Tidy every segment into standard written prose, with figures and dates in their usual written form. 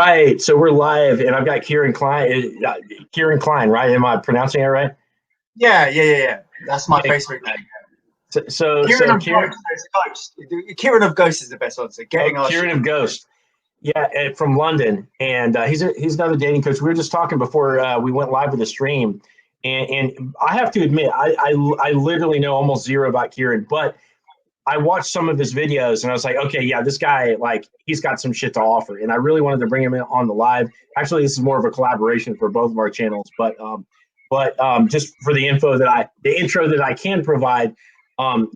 right. So we're live, and I've got Kieran Klein. Kieran Klein, right? Am I pronouncing it right? Yeah. That's my Facebook name. So Kieran of Kieran, Ghost. Kieran of Ghost is the best one. So Kieran of Ghost. Yeah, from London, and he's another dating coach. We were just talking before we went live with the stream, and I have to admit, I literally know almost zero about Kieran, but I watched some of his videos and I was like, okay, yeah, this guy, like, he's got some shit to offer, and I really wanted to bring him in on the live. Actually, this is more of a collaboration for both of our channels, but just for the intro that I can provide.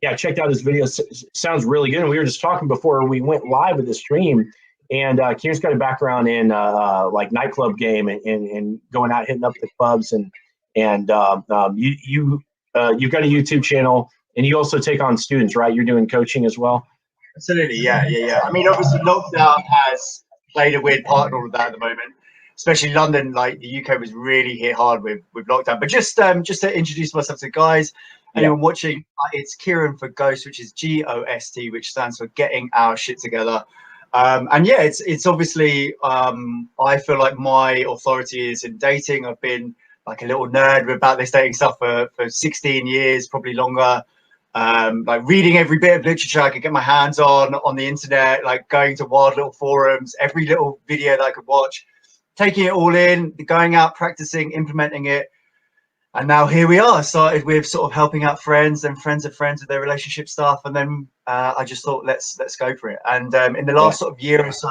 Yeah, checked out his video. Sounds really good. And we were just talking before we went live with the stream. And Kieran's got a background in like nightclub game and going out hitting up the clubs, and you've got a YouTube channel, and you also take on students, right? You're doing coaching as well. Absolutely, yeah. I mean, obviously, lockdown has played a weird part in all of that at the moment, especially London. Like the UK was really hit hard with lockdown. But just to introduce myself to guys, anyone watching, it's Kieran for Ghost, which is GOST, which stands for Getting Our Shit Together. And yeah, it's obviously, I feel like my authority is in dating. I've been like a little nerd about this dating stuff for 16 years, probably longer. Like reading every bit of literature I could get my hands on the internet, like going to wild little forums, every little video that I could watch, taking it all in, going out, practicing, implementing it. And now here we are. Started with sort of helping out friends and friends of friends with their relationship stuff, and then I just thought let's go for it. And in the last sort of year or so,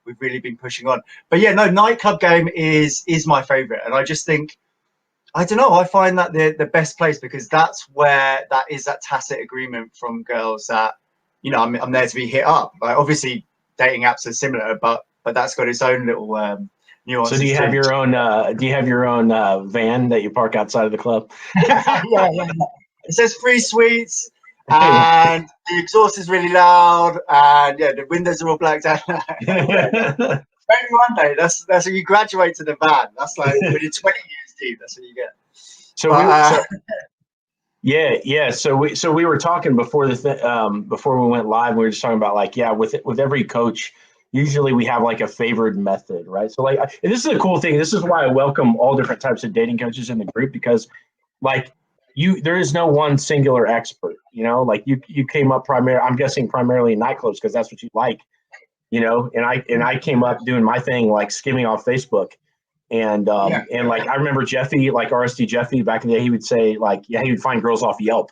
we've really been pushing on. But yeah, no, nightclub game is my favorite, and I just think, I don't know, I find that the best place, because that's where that tacit agreement from girls that, you know, I'm there to be hit up. Like obviously, dating apps are similar, but that's got its own little nuances. So do you have your own? Van that you park outside of the club? yeah. It says free sweets, and the exhaust is really loud, and yeah, the windows are all blacked out. Maybe one day that's when you graduate to the van. That's like when you're 20 years deep. That's what you get. So we were talking before before we went live. We were just talking about like, yeah, with every coach, usually we have like a favored method, right? So like, and this is a cool thing. This is why I welcome all different types of dating coaches in the group, because like there is no one singular expert, you know, like you came up I'm guessing primarily in nightclubs because that's what you like, you know, and I came up doing my thing, like skimming off Facebook. And like I remember Jeffy, like RSD Jeffy back in the day, he would say like, yeah, he would find girls off Yelp.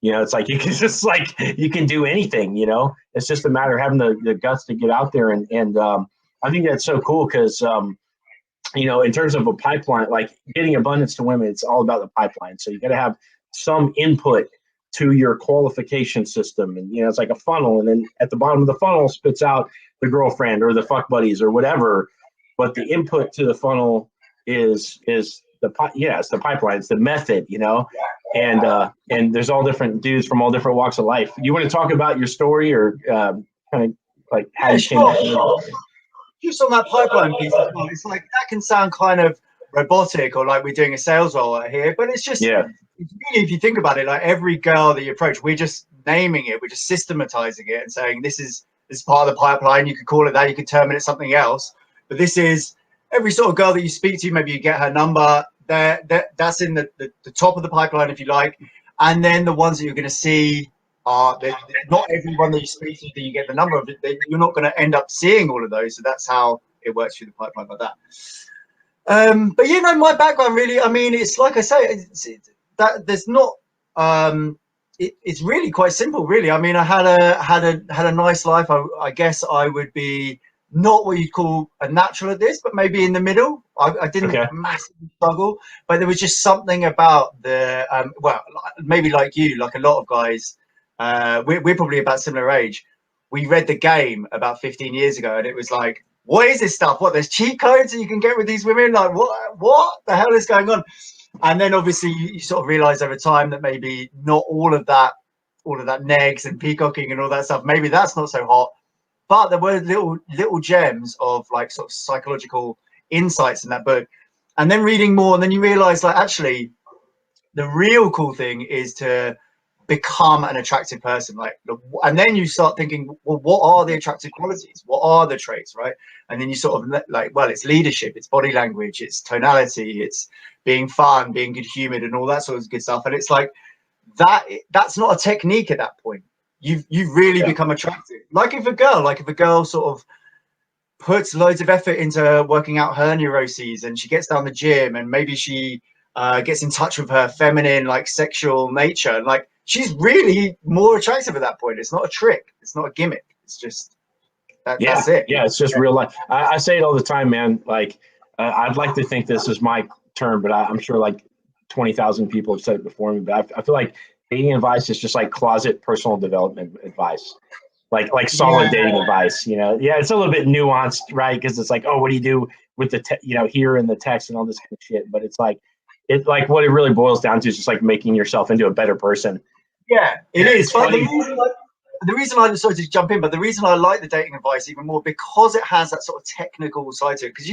You know, it's like you can just like you can do anything, you know. It's just a matter of having the guts to get out there, and I think that's so cool because you know, in terms of a pipeline, like getting abundance to women, it's all about the pipeline. So you got to have some input to your qualification system, and you know, it's like a funnel, and then at the bottom of the funnel spits out the girlfriend or the fuck buddies or whatever. But the input to the funnel is it's the pipeline, it's the method, you know. And there's all different dudes from all different walks of life. You want to talk about your story or kind of like how you came up? Just on that pipeline piece as well, it's like that can sound kind of robotic or like we're doing a sales role out here, but it's just it's really, if you think about it, like every girl that you approach, we're just naming it, we're just systematizing it and saying this is part of the pipeline. You could call it that, you could term it something else, but this is every sort of girl that you speak to. Maybe you get her number. That's in the top of the pipeline, if you like. And then the ones that you're going to see are not everyone that you speak to that you get the number of. You're not going to end up seeing all of those. So that's how it works through the pipeline like that. But you know, my background really, I mean, it's like I say, there's not. It's really quite simple, really. I mean, I had a nice life. I guess I would be not what you'd call a natural at this, but maybe in the middle. I didn't massively struggle, but there was just something about the well, maybe like you, like a lot of guys, we're probably about similar age. We read The Game about 15 years ago, and it was like, what is this stuff? What, there's cheat codes that you can get with these women? Like, what the hell is going on? And then obviously you sort of realize over time that maybe not all of that negs and peacocking and all that stuff, maybe that's not so hot. But there were little gems of like sort of psychological insights in that book. And then reading more, and then you realize like actually the real cool thing is to become an attractive person. Like, and then you start thinking, well, what are the attractive qualities? What are the traits, right? And then you sort of like, well, it's leadership, it's body language, it's tonality, it's being fun, being good humored, and all that sort of good stuff. And it's like that's not a technique at that point. You've really become attractive. Like if a girl sort of puts loads of effort into working out her neuroses, and she gets down the gym, and maybe she gets in touch with her feminine, like sexual nature, like she's really more attractive at that point. It's not a trick. It's not a gimmick. It's just that's it. Yeah, it's just real life. I say it all the time, man. Like, I'd like to think this is my term, but I'm sure like 20,000 people have said it before me. But I feel like dating advice is just like closet personal development advice. Like solid dating advice, you know. Yeah, it's a little bit nuanced, right? Because it's like, oh, what do you do with the here in the text and all this kind of shit. But it's like what it really boils down to is just like making yourself into a better person. Yeah, it is. But the reason I decided to jump in, but the reason I like the dating advice even more, because it has that sort of technical side to it. Because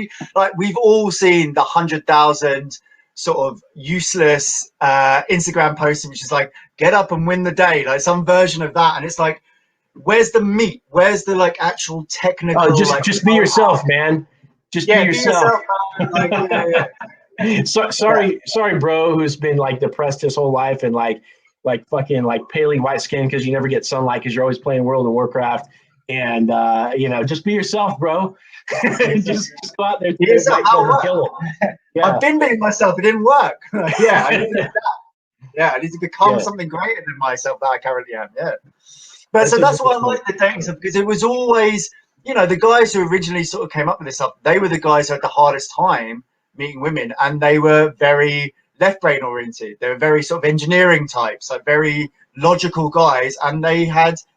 we've all seen the 100,000 sort of useless Instagram posting, which is like, get up and win the day, like some version of that. And it's like, where's the meat? Where's the like actual technical? Oh, just be yourself, man. Just be yourself. Sorry, bro, who's been like depressed his whole life and like fucking like paley white skin because you never get sunlight because you're always playing World of Warcraft. And just be yourself, bro. just go out there and kill it. Yeah. I've been being myself. It didn't work. Yeah, I need to do that. Yeah, I need to become something greater than myself that I currently am. Yeah. But so that's why I like the dating stuff, because it was always, the guys who originally sort of came up with this stuff, they were the guys who had the hardest time meeting women, and they were very left brain oriented. They were very sort of engineering types, like very logical guys, and they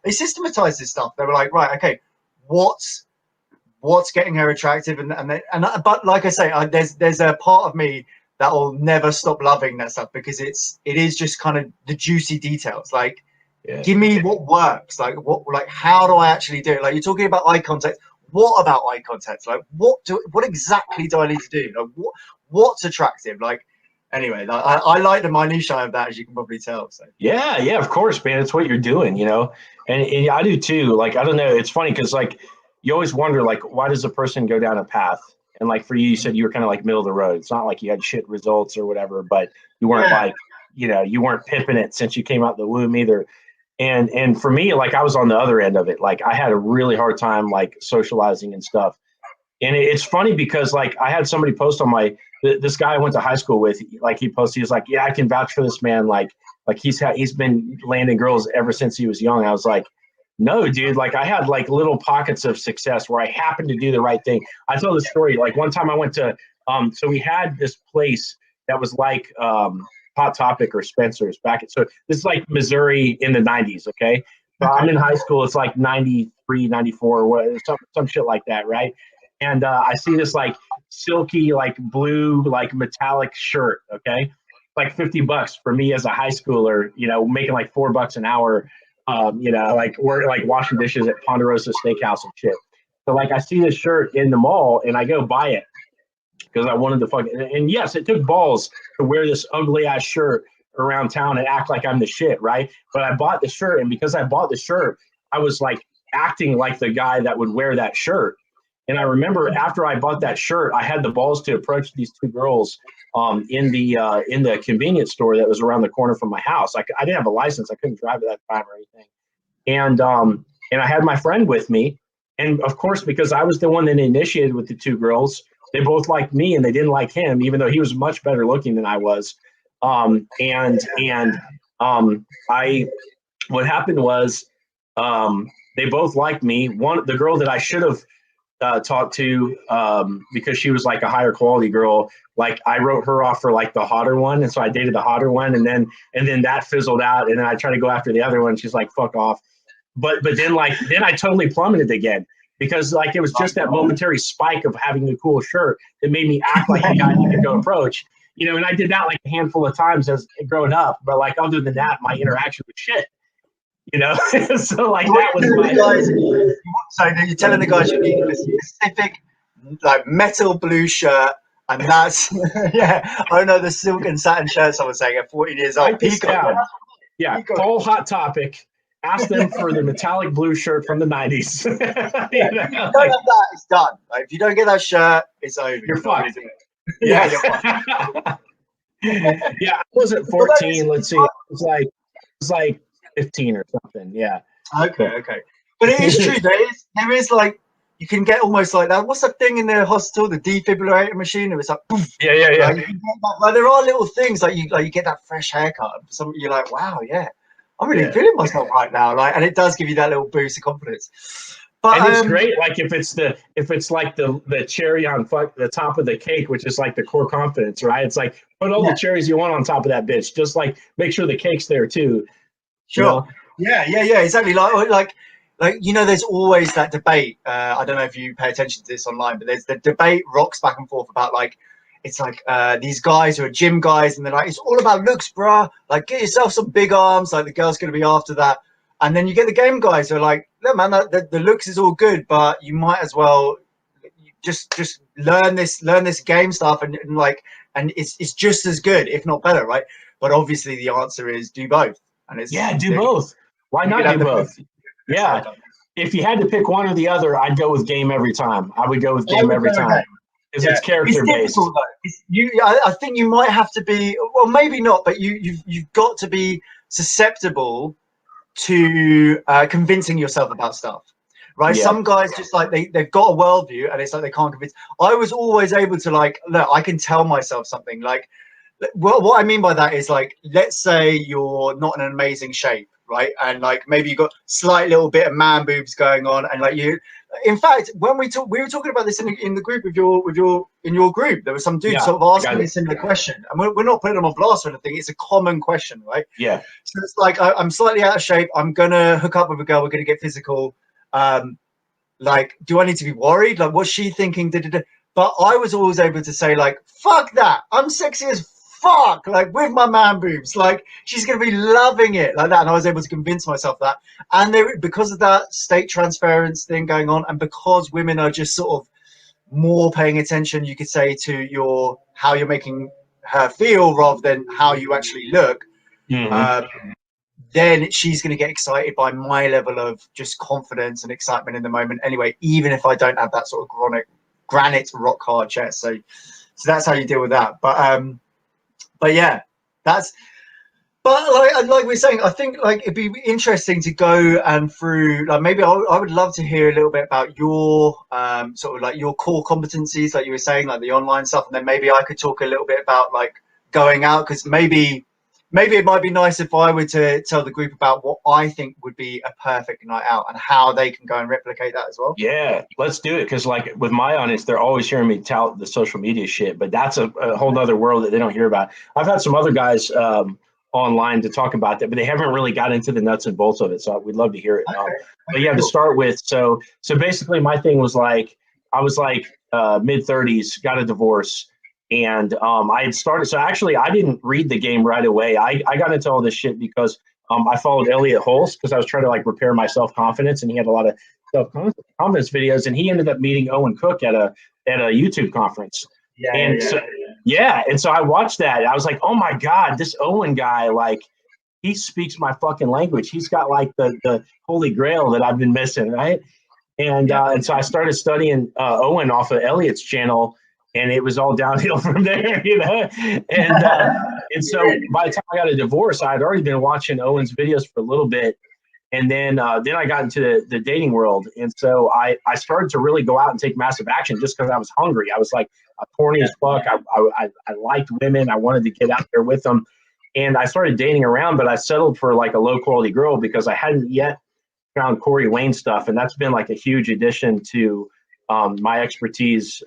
systematized this stuff. They were like, right, okay, what's getting her attractive, but like I say, there's a part of me that will never stop loving that stuff, because it is just kind of the juicy details. Like, give me what works. Like how do I actually do it? Like, you're talking about eye contact. What about eye contact? Like, what exactly do I need to do? Like, what's attractive? Like, anyway, I like the minutiae of that, as you can probably tell. So yeah, of course, man. It's what you're doing, and I do too. Like, I don't know. It's funny because like you always wonder, like, why does a person go down a path? And like for you, you said you were kind of like middle of the road. It's not like you had shit results or whatever, but you weren't like, you weren't pimping it since you came out the womb either. And for me, like I was on the other end of it. Like I had a really hard time like socializing and stuff. And it's funny because like I had somebody post on this guy I went to high school with, like he was like, yeah, I can vouch for this man. Like he's been landing girls ever since he was young. I was like, no, dude, like I had like little pockets of success where I happened to do the right thing. I tell this story, like one time I went to, so we had this place that was like Hot Topic or Spencer's so this is like Missouri in the 90s, okay? So I'm in high school, it's like 93, 94, some shit like that, right? And I see this like silky, like blue, like metallic shirt, okay? Like $50 for me as a high schooler, making like $4 an hour. Like we're like washing dishes at Ponderosa Steakhouse and shit. So like I see this shirt in the mall and I go buy it because I wanted to and yes, it took balls to wear this ugly ass shirt around town and act like I'm the shit, right? But I bought the shirt, and because I bought the shirt, I was like acting like the guy that would wear that shirt. And I remember after I bought that shirt, I had the balls to approach these two girls in the convenience store that was around the corner from my house. I didn't have a license. I couldn't drive at that time or anything. And I had my friend with me. And of course, because I was the one that initiated with the two girls, they both liked me and they didn't like him, even though he was much better looking than I was. What happened was they both liked me. The girl that I should have talked to because she was like a higher quality girl, like I wrote her off for like the hotter one, and so I dated the hotter one, and then that fizzled out, and then I tried to go after the other one. She's like, fuck off. But then I totally plummeted again, because like it was just that momentary spike of having the cool shirt that made me act like the guy you could go approach, and I did that like a handful of times as growing up, but like other than that, my interaction was shit. So like that was so you're telling the guys you need a specific like metal blue shirt, and that's I know the silk and satin shirts I was saying at 14 years old. Yeah, call Hot Topic. Ask them for the metallic blue shirt from the 90s. If you don't have that, it's done. Like, if you don't get that shirt, it's over. You're fucked. Yeah, you're fucked. Yeah, I wasn't 14. Let's see. It was like 15 or something. Yeah. Okay. But it is true. There is like, you can get almost like that. What's that thing in the hospital? The defibrillator machine. It was like, poof. Yeah. Like, there are little things like you get that fresh haircut. Some you're like, wow, yeah, I'm really feeling myself right now. Like, and it does give you that little boost of confidence. But and it's great, like if it's like the cherry on the top of the cake, which is like the core confidence, right? It's like put all the cherries you want on top of that bitch. Just like make sure the cake's there too. Sure. You know? Yeah, exactly. Like there's always that debate. I don't know if you pay attention to this online, but there's the debate rocks back and forth about like, it's like these guys who are gym guys, and they're like, it's all about looks, bruh. Like, get yourself some big arms. Like, the girl's gonna be after that. And then you get the game guys who are like, no, man, the looks is all good, but you might as well just learn this game stuff, and it's just as good, if not better, right? But obviously the answer is do both. And it's do both. Why not do both? Yeah. If you had to pick one or the other, I'd go with game every time. I would go with game every time. Because it's character based. I think you might have to be, well, maybe not, but you've got to be susceptible to convincing yourself about stuff, right? Some guys just like they've got a worldview, and it's like they can't convince. I was always able to like, look, I can tell myself something. Like, what I mean by that is, like, let's say you're not in an amazing shape, right? And like maybe you got slight little bit of man boobs going on, and like you. In fact, when we were talking about this in the group in your group. There was some dude sort of asking a similar question, and we're not putting them on blast or anything. It's a common question, right? Yeah. So it's like, I'm slightly out of shape. I'm gonna hook up with a girl. We're gonna get physical. Like, do I need to be worried? Like, what's she thinking? But I was always able to say, like, fuck that. I'm sexy as fuck, like, with my man boobs, like, she's gonna be loving it, like that. And I was able to convince myself that, and because of that state transference thing going on, and because women are just sort of more paying attention, you could say, to how you're making her feel rather than how you actually look, then she's going to get excited by my level of just confidence and excitement in the moment anyway, even if I don't have that sort of granite rock hard chest. So that's how you deal with that. But yeah, but like we're saying, I think like it'd be interesting to go and through, like, maybe I would love to hear a little bit about your sort of like your core competencies, like you were saying, like the online stuff, and then maybe I could talk a little bit about like going out, because maybe it might be nice if I were to tell the group about what I think would be a perfect night out and how they can go and replicate that as well. Yeah, let's do it. Because like with my audience, they're always hearing me tout the social media shit, but that's a whole nother world that they don't hear about. I've had some other guys online to talk about that, but they haven't really got into the nuts and bolts of it. So we'd love to hear it. But yeah, to start with, so basically my thing was like, I was like mid-30s, got a divorce. And I had started, so actually I didn't read the game right away. I got into all this shit because I followed Elliot Hulse, because I was trying to like repair my self-confidence, and he had a lot of self-confidence videos, and he ended up meeting Owen Cook at a YouTube conference. And so I watched that, and I was like, oh my God, this Owen guy, like, he speaks my fucking language. He's got like the holy grail that I've been missing, right? And so I started studying Owen off of Elliot's channel, and it was all downhill from there, you know. And so by the time I got a divorce, I had already been watching Owen's videos for a little bit, and then I got into the dating world, and so I started to really go out and take massive action just because I was hungry. I was like horny as fuck. I liked women. I wanted to get out there with them, and I started dating around, but I settled for like a low quality girl because I hadn't yet found Corey Wayne stuff, and that's been like a huge addition to my expertise.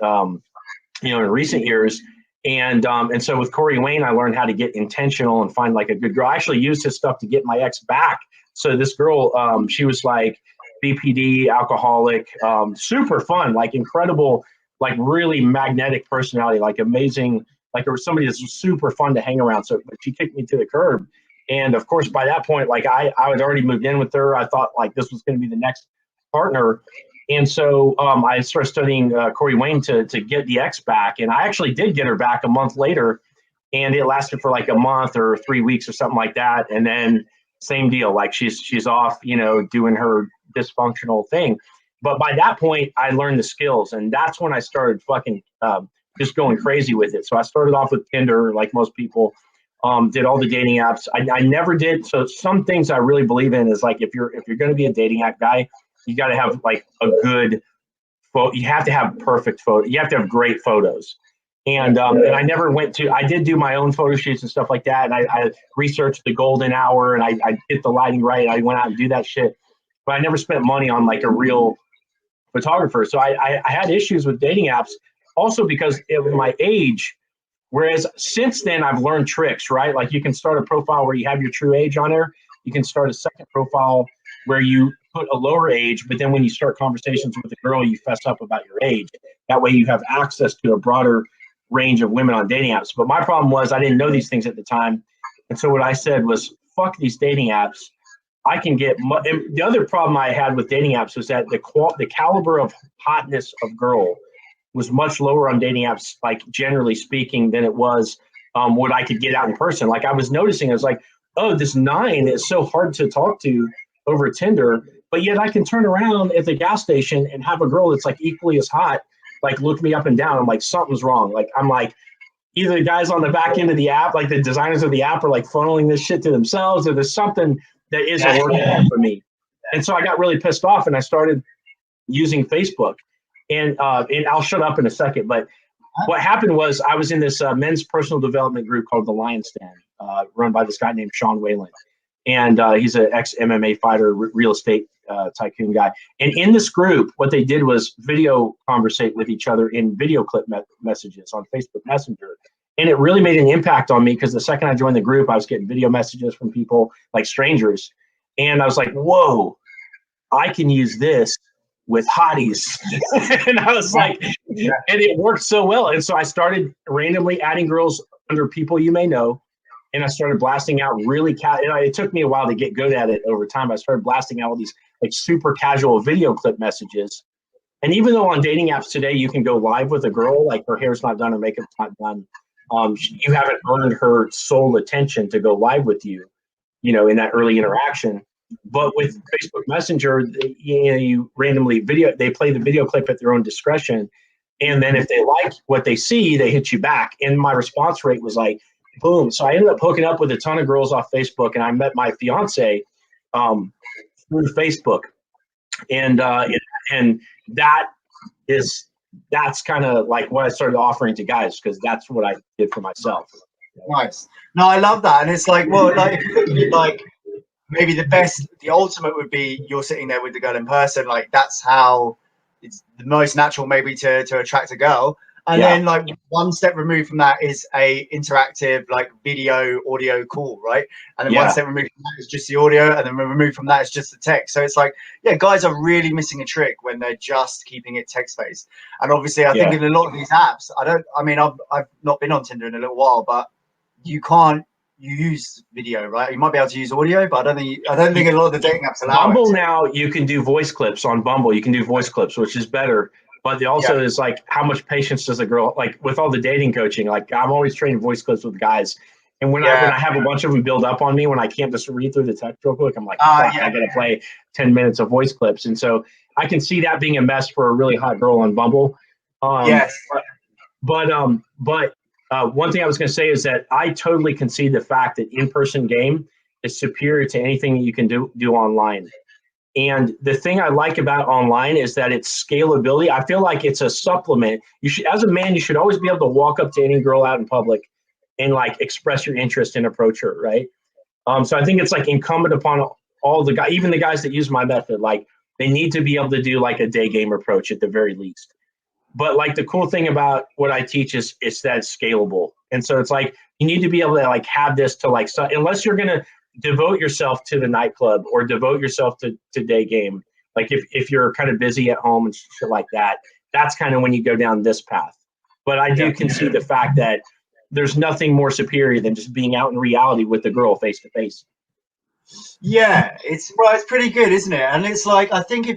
In recent years. And so with Corey Wayne, I learned how to get intentional and find like a good girl. I actually used his stuff to get my ex back. So this girl, she was like BPD, alcoholic, super fun, like incredible, like really magnetic personality, like amazing, like there was somebody that's super fun to hang around. So but she kicked me to the curb. And of course, by that point, like I had already moved in with her. I thought like this was going to be the next partner. And so I started studying Corey Wayne to get the ex back. And I actually did get her back a month later. And it lasted for like a month or 3 weeks or something like that. And then same deal. Like she's off, you know, doing her dysfunctional thing. But by that point, I learned the skills, and that's when I started fucking just going crazy with it. So I started off with Tinder, like most people. Did all the dating apps. I never did. So some things I really believe in is like if you're going to be a dating app guy, you got to have like a good photo. You have to have perfect photo. You have to have great photos. And I never went to. I did do my own photo shoots and stuff like that. And I researched the golden hour, and I get the lighting right. I went out and do that shit, but I never spent money on like a real photographer. So I had issues with dating apps, also because of my age. Whereas since then, I've learned tricks, right? Like you can start a profile where you have your true age on there. You can start a second profile where you put a lower age, but then when you start conversations with a girl, you fess up about your age. That way you have access to a broader range of women on dating apps. But my problem was I didn't know these things at the time. And so what I said was, fuck these dating apps. I can get, and the other problem I had with dating apps was that the caliber of hotness of girl was much lower on dating apps, like generally speaking, than it was what I could get out in person. Like I was noticing, I was like, oh, this 9 is so hard to talk to over Tinder, but yet I can turn around at the gas station and have a girl that's like equally as hot, like look me up and down. I'm like, something's wrong. Like I'm like, either the guys on the back end of the app, like the designers of the app are like funneling this shit to themselves, or there's something that isn't working for me. And so I got really pissed off and I started using Facebook. And I'll shut up in a second, but what happened was I was in this men's personal development group called the Lion's Den, run by this guy named Sean Whalen. And he's an ex-MMA fighter, real estate tycoon guy. And in this group, what they did was video conversate with each other in video clip messages on Facebook Messenger. And it really made an impact on me because the second I joined the group, I was getting video messages from people like strangers. And I was like, whoa, I can use this with hotties. And I was like, and it worked so well. And so I started randomly adding girls under people you may know. And I started blasting out really it took me a while to get good at it over time. I started blasting out all these like super casual video clip messages. And even though on dating apps today, you can go live with a girl, like her hair's not done, her makeup's not done. You haven't earned her sole attention to go live with you, you know, in that early interaction. But with Facebook Messenger, you randomly they play the video clip at their own discretion. And then if they like what they see, they hit you back. And my response rate was like, boom. So I ended up hooking up with a ton of girls off Facebook, and I met my fiance through Facebook. And that's kind of like what I started offering to guys, because that's what I did for myself. Nice. No, I love that. And it's like, well, like, like maybe the ultimate would be you're sitting there with the girl in person. Like that's how it's the most natural maybe to attract a girl. And then like one step removed from that is a interactive like video audio call, right? And then one step removed from that is just the audio, and then removed from that is just the text. So it's like, yeah, guys are really missing a trick when they're just keeping it text based. And obviously I think in a lot of these apps, I've not been on Tinder in a little while, but you use video, right? You might be able to use audio, but I don't think a lot of the dating apps allow Bumble now. You can do voice clips on Bumble. You can do voice clips, which is better. But also is like, how much patience does a girl, like with all the dating coaching, like I'm always training voice clips with guys. And when I have a bunch of them build up on me, when I can't just read through the text real quick, I'm like, I got to play 10 minutes of voice clips. And so I can see that being a mess for a really hot girl on Bumble. But one thing I was going to say is that I totally concede the fact that in-person game is superior to anything you can do online. And the thing I like about online is that it's scalability. I feel like it's a supplement. You should, as a man, you should always be able to walk up to any girl out in public and like express your interest and approach her, right? So I think it's like incumbent upon all the guys, even the guys that use my method, like they need to be able to do like a day game approach at the very least. But like the cool thing about what I teach is that it's scalable. And so it's like you need to be able to like have this to like, so unless you're going to devote yourself to the nightclub or devote yourself to day game. Like if you're kind of busy at home and shit like that, that's kind of when you go down this path. But I do concede the fact that there's nothing more superior than just being out in reality with the girl face to face. Yeah, it's pretty good, isn't it? And it's like, I think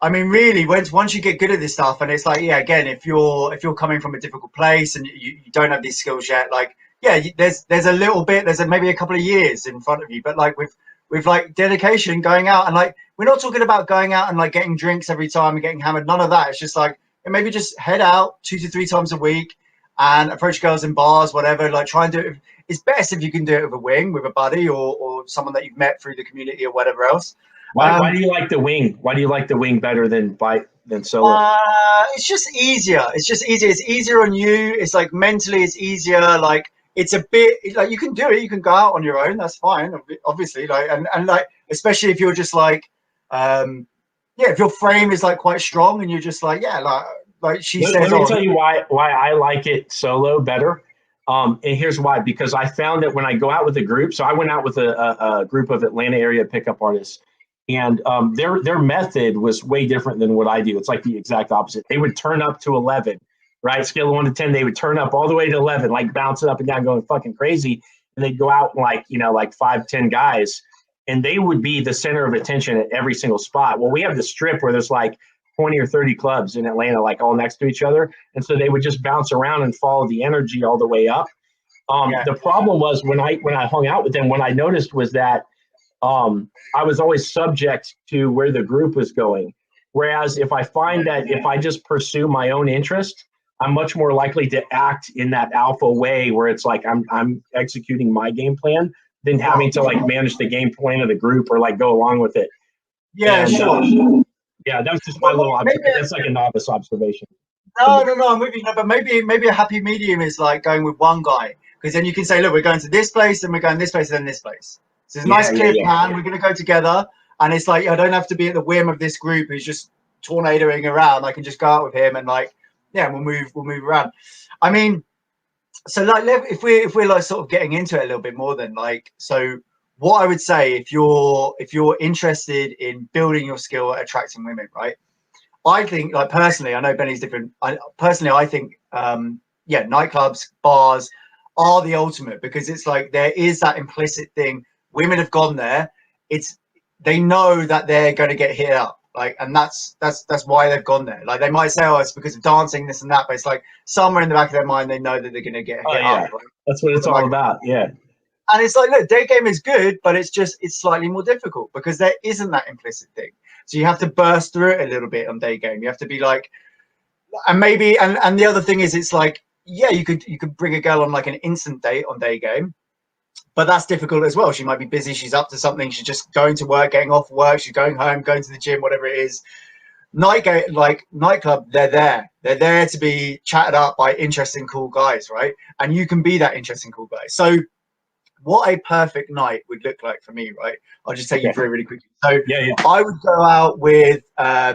really, once you get good at this stuff, and it's like, again, if you're coming from a difficult place and you don't have these skills yet, like yeah, there's a little bit, there's maybe a couple of years in front of you, but like with like dedication, going out, and like we're not talking about going out and like getting drinks every time and getting hammered, none of that. It's just like maybe just head out 2 to 3 times a week and approach girls in bars, whatever. Like try and do it. It's best if you can do it with a wing, with a buddy, or someone that you've met through the community or whatever else. Why do you like the wing? Why do you like the wing better than solo? It's just easier. It's just easier. It's easier on you. It's like mentally, it's easier. Like it's a bit like you can do it. You can go out on your own. That's fine, obviously. Like and like especially if you're just like, yeah, if your frame is like quite strong and you're just like, yeah, like she says. Let me tell you why I like it solo better. And here's why: because I found that when I go out with a group, so I went out with a group of Atlanta area pickup artists, and their method was way different than what I do. It's like the exact opposite. They would turn up to 11, right? Scale of 1 to 10, they would turn up all the way to 11, like bouncing up and down, going fucking crazy. And they'd go out and like 5, 10 guys, and they would be the center of attention at every single spot. Well, we have the strip where there's like 20 or 30 clubs in Atlanta, like all next to each other. And so they would just bounce around and follow the energy all the way up. The problem was when I hung out with them, what I noticed was that I was always subject to where the group was going. Whereas if I find that if I just pursue my own interest, I'm much more likely to act in that alpha way where it's like I'm executing my game plan than having to like manage the game plan of the group or like go along with it. Yeah, and, sure. Yeah, that was just my little observation. That's like a novice observation. No, I'm with you. No, but maybe a happy medium is like going with one guy, because then you can say, look, we're going to this place, and we're going this place, and then this place. So it's a nice clear plan. We're going to go together, and it's like I don't have to be at the whim of this group who's just tornadoing around. I can just go out with him, and like, yeah, we'll move around. I mean, so like if we're like sort of getting into it a little bit more, then like, so what I would say, if you're interested in building your skill at attracting women, right? I think, like personally, I know Benny's different. I think, yeah, nightclubs, bars are the ultimate, because it's like there is that implicit thing. Women have gone there. They know that they're going to get hit up, like, and that's why they've gone there. Like they might say, oh, it's because of dancing, this and that, but it's like somewhere in the back of their mind they know that they're going to get hit up. Right? That's what it's all about. Yeah. And it's like, look, day game is good, but it's slightly more difficult because there isn't that implicit thing. So you have to burst through it a little bit on day game. You have to be like, and maybe, and the other thing is, it's like, yeah, you could bring a girl on like an instant date on day game, but that's difficult as well. She might be busy. She's up to something. She's just going to work, getting off work. She's going home, going to the gym, whatever it is. Nightclub, they're there to be chatted up by interesting, cool guys, right? And you can be that interesting, cool guy. So what a perfect night would look like for me, right? I'll just take you through it really quickly. So I would go out with, I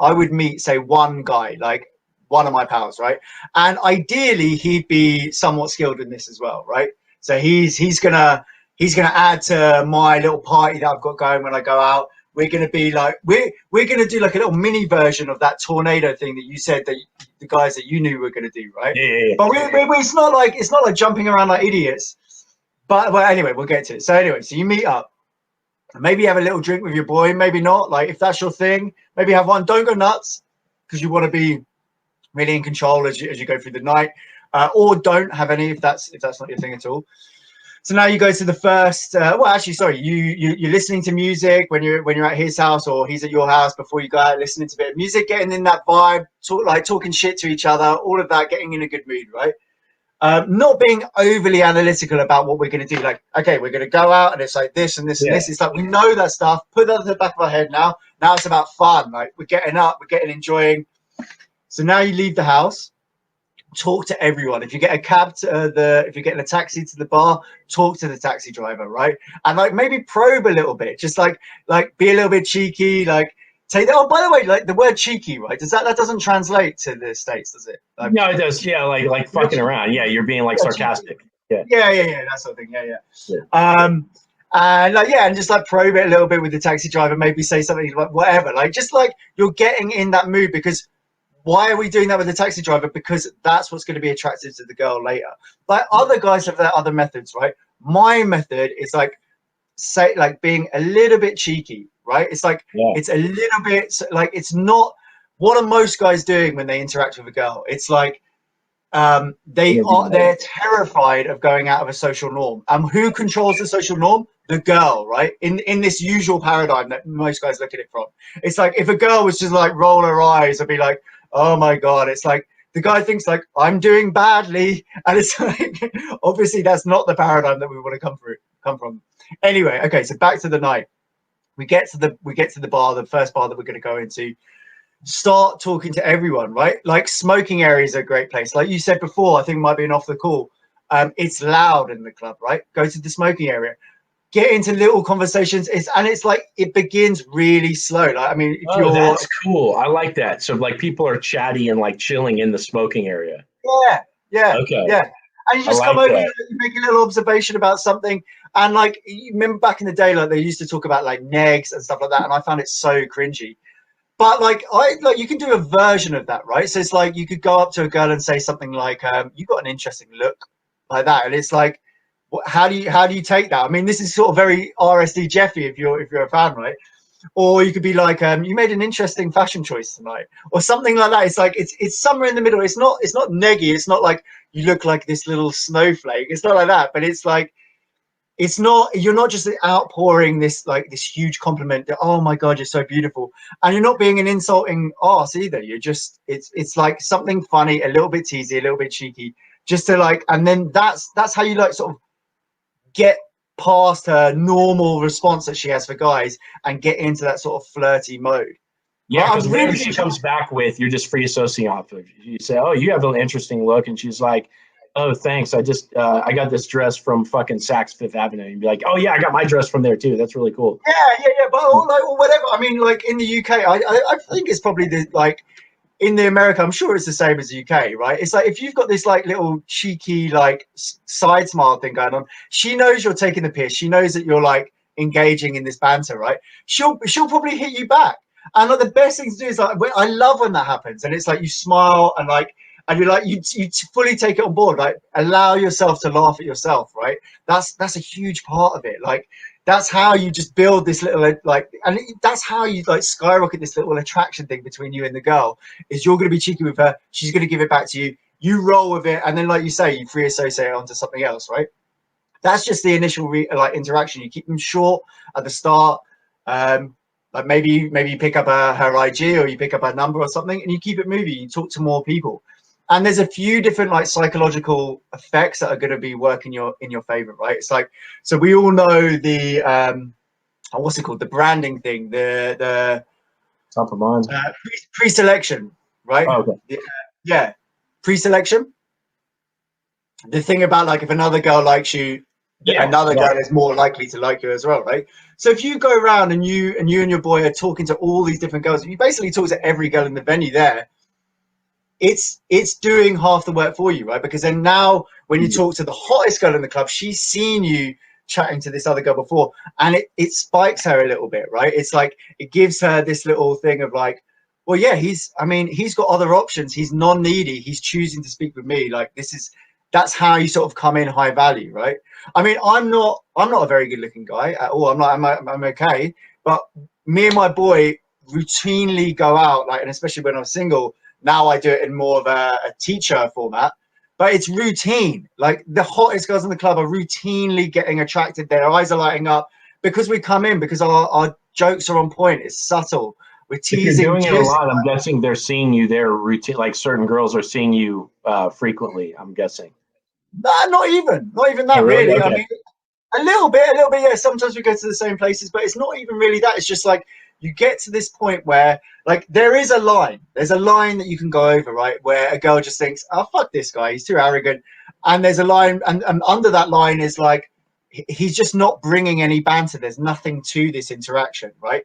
would meet, say, one guy, like one of my pals, right? And ideally he'd be somewhat skilled in this as well, right? So he's gonna add to my little party that I've got going when I go out. We're gonna be like, we're gonna do like a little mini version of that tornado thing that you said that the guys that you knew were gonna do, right? Yeah. But it's not like jumping around like idiots. But well, anyway, we'll get to it. So anyway, so you meet up, maybe have a little drink with your boy, maybe not. Like if that's your thing, maybe have one. Don't go nuts, because you want to be really in control as you go through the night, or don't have any if that's not your thing at all. So now you go to the first. Well, actually, sorry, you're listening to music when you're at his house or he's at your house before you go out, listening to a bit of music, getting in that vibe, talking shit to each other, all of that, getting in a good mood, right? Not being overly analytical about what we're going to do. Like, okay, we're going to go out and it's like this and this and this. It's like, we know that stuff. Put that in the back of our head now. Now it's about fun. Like we're getting up, we're getting enjoying. So now you leave the house, talk to everyone. If you get a cab to if you're getting a taxi to the bar, talk to the taxi driver, right? And like maybe probe a little bit, just like be a little bit cheeky, like. Oh, by the way, like the word cheeky, right? That doesn't translate to the States, does it? Like, no, it does. Yeah, like fucking around. Yeah, you're being like sarcastic. Yeah, that sort of thing. Yeah. And like, and just like probe it a little bit with the taxi driver. Maybe say something like whatever. Like just like you're getting in that mood, because why are we doing that with the taxi driver? Because that's what's going to be attractive to the girl later. Like other guys have their other methods, right? My method is like being a little bit cheeky. Right, it's like it's a little bit like, it's not what are most guys doing when they interact with a girl. It's like they're terrified of going out of a social norm. And who controls the social norm? The girl, right? In this usual paradigm that most guys look at it from. It's like if a girl was just like roll her eyes and be like, oh my God, it's like the guy thinks like I'm doing badly. And it's like obviously that's not the paradigm that we want to come from. Anyway, okay, so back to the night. We get to the bar, the first bar that we're going to go into. Start talking to everyone, right? Like smoking areas are a great place. Like you said before, I think it might be an off the call. It's loud in the club, right? Go to the smoking area, get into little conversations. It's like it begins really slow. Like I mean, that's cool. I like that. So like people are chatty and like chilling in the smoking area. Yeah. Okay. Yeah. And you just come over, you make a little observation about something. And like, you remember back in the day, like they used to talk about like negs and stuff like that. And I found it so cringy. But like, you can do a version of that, right? So it's like, you could go up to a girl and say something like, you got an interesting look, like that. And it's like, how do you take that? I mean, this is sort of very RSD Jeffy if you're a fan, right? Or you could be like, you made an interesting fashion choice tonight, or something like that. It's like it's somewhere in the middle. It's not neggy. It's not like you look like this little snowflake. It's not like that. But it's like you're not just outpouring this huge compliment that, oh my God, you're so beautiful, and you're not being an insulting arse either. You're just it's like something funny, a little bit teasy, a little bit cheeky, just to like, and then that's how you like sort of get past her normal response that she has for guys and get into that sort of flirty mode. Yeah, because whatever she comes back with, you're just free associating off of. You say, oh, you have an interesting look, and she's like, oh, thanks. I just I got this dress from fucking Saks Fifth Avenue. And you'd be like, oh yeah, I got my dress from there too. That's really cool. Yeah. But or whatever. I mean, like in the UK, I think it's probably in the America, I'm sure it's the same as the UK, right? It's like if you've got this like little cheeky like side smile thing going on, she knows you're taking the piss. She knows that you're like engaging in this banter, right? She'll probably hit you back. And like the best thing to do is like, I love when that happens, and it's like you smile and like, and you're like you fully take it on board, like allow yourself to laugh at yourself, right? That's a huge part of it. Like that's how you just build this little like, and that's how you like skyrocket this little attraction thing between you and the girl. Is you're going to be cheeky with her, she's going to give it back to you, you roll with it, and then like you say, you free associate it onto something else, right? That's just the initial interaction. You keep them short at the start. Like maybe you pick up her IG, or you pick up her number or something, and you keep it moving. You talk to more people, and there's a few different like psychological effects that are going to be working in your favor, right? It's like, so we all know the what's it called, the branding thing, the top of mind, pre-selection, right? Oh, okay. Yeah, pre-selection. The thing about like if another girl likes you, another girl is more likely to like you as well, right? So if you go around and you and your boy are talking to all these different girls, you basically talk to every girl in the venue there, it's doing half the work for you, right? Because then now when you talk to the hottest girl in the club, she's seen you chatting to this other girl before, and it spikes her a little bit, right? It's like it gives her this little thing of like, well, yeah, he's got other options. He's non-needy. He's choosing to speak with me. Like that's how you sort of come in high value, right? I mean, I'm not a very good looking guy at all. I'm okay, but me and my boy routinely go out, like, and especially when I'm single. Now I do it in more of a teacher format, but it's routine. Like the hottest girls in the club are routinely getting attracted. Their eyes are lighting up because we come in, because our jokes are on point. It's subtle. We're teasing. If you're doing it a lot, I'm guessing they're seeing you there routine. Like certain girls are seeing you frequently, I'm guessing. Nah, not even that, oh, really. Okay. I mean, a little bit, yeah. Sometimes we go to the same places, but it's not even really that. It's just like you get to this point where like there's a line that you can go over, right? Where a girl just thinks, oh, fuck this guy, he's too arrogant. And there's a line, and under that line is like, he's just not bringing any banter. There's nothing to this interaction, right?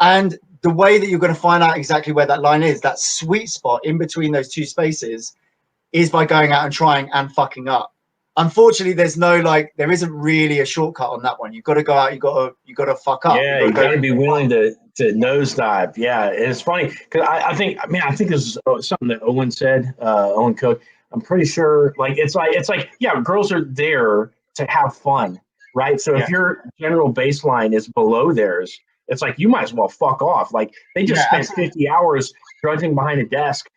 And the way that you're going to find out exactly where that line is, that sweet spot in between those two spaces, is by going out and trying and fucking up. Unfortunately, there isn't really a shortcut on that one. You've got to go out. You got to fuck up. Yeah, you got to be willing to nosedive. Yeah, and it's funny because I think this is something that Owen said. Owen Cook. I'm pretty sure. Like it's like yeah, girls are there to have fun, right? So if your general baseline is below theirs, it's like you might as well fuck off. Like they just spent 50 hours drudging behind a desk,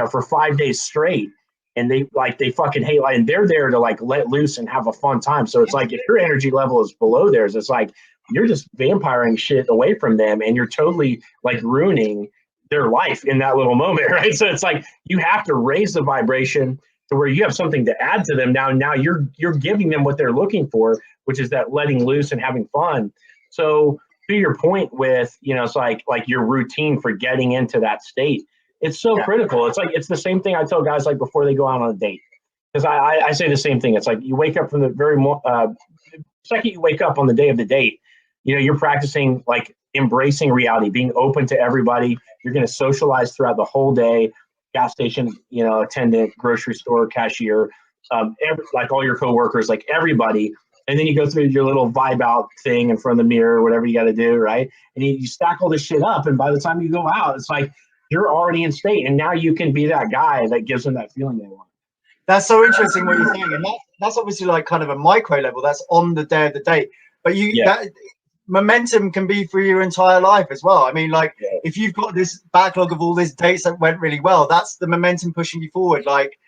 for 5 days straight. and they fucking hate life, and they're there to like let loose and have a fun time. So it's like if your energy level is below theirs, it's like you're just vampiring shit away from them, and you're totally like ruining their life in that little moment, right? So it's like you have to raise the vibration to where you have something to add to them. Now you're giving them what they're looking for, which is that letting loose and having fun. So to your point with, it's like your routine for getting into that state, it's so critical. It's like, it's the same thing I tell guys like before they go out on a date. Because I say the same thing. It's like you wake up from the second you wake up on the day of the date, you're practicing like embracing reality, being open to everybody. You're going to socialize throughout the whole day, gas station, attendant, grocery store, cashier, like all your coworkers, like everybody. And then you go through your little vibe out thing in front of the mirror, whatever you got to do, right? And you stack all this shit up, and by the time you go out, it's like you're already in state, and now you can be that guy that gives them that feeling they want. That's so interesting what you're saying, and that's obviously like kind of a micro level. That's on the day of the date, but that momentum can be for your entire life as well. I mean, like if you've got this backlog of all these dates that went really well, that's the momentum pushing you forward. Like,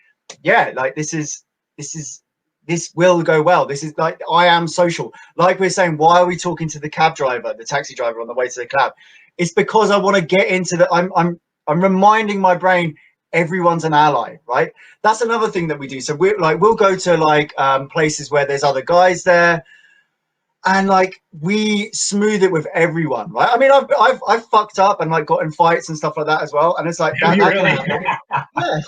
like this will go well. This is like, I am social. Like we're saying, why are we talking to the cab driver, the taxi driver on the way to the club? It's because I want to get into the, I'm reminding my brain, everyone's an ally, right? That's another thing that we do. So we'll go to like places where there's other guys there, and like we smooth it with everyone, right? I mean, I've fucked up and like got in fights and stuff like that as well, and it's like that really? can happen.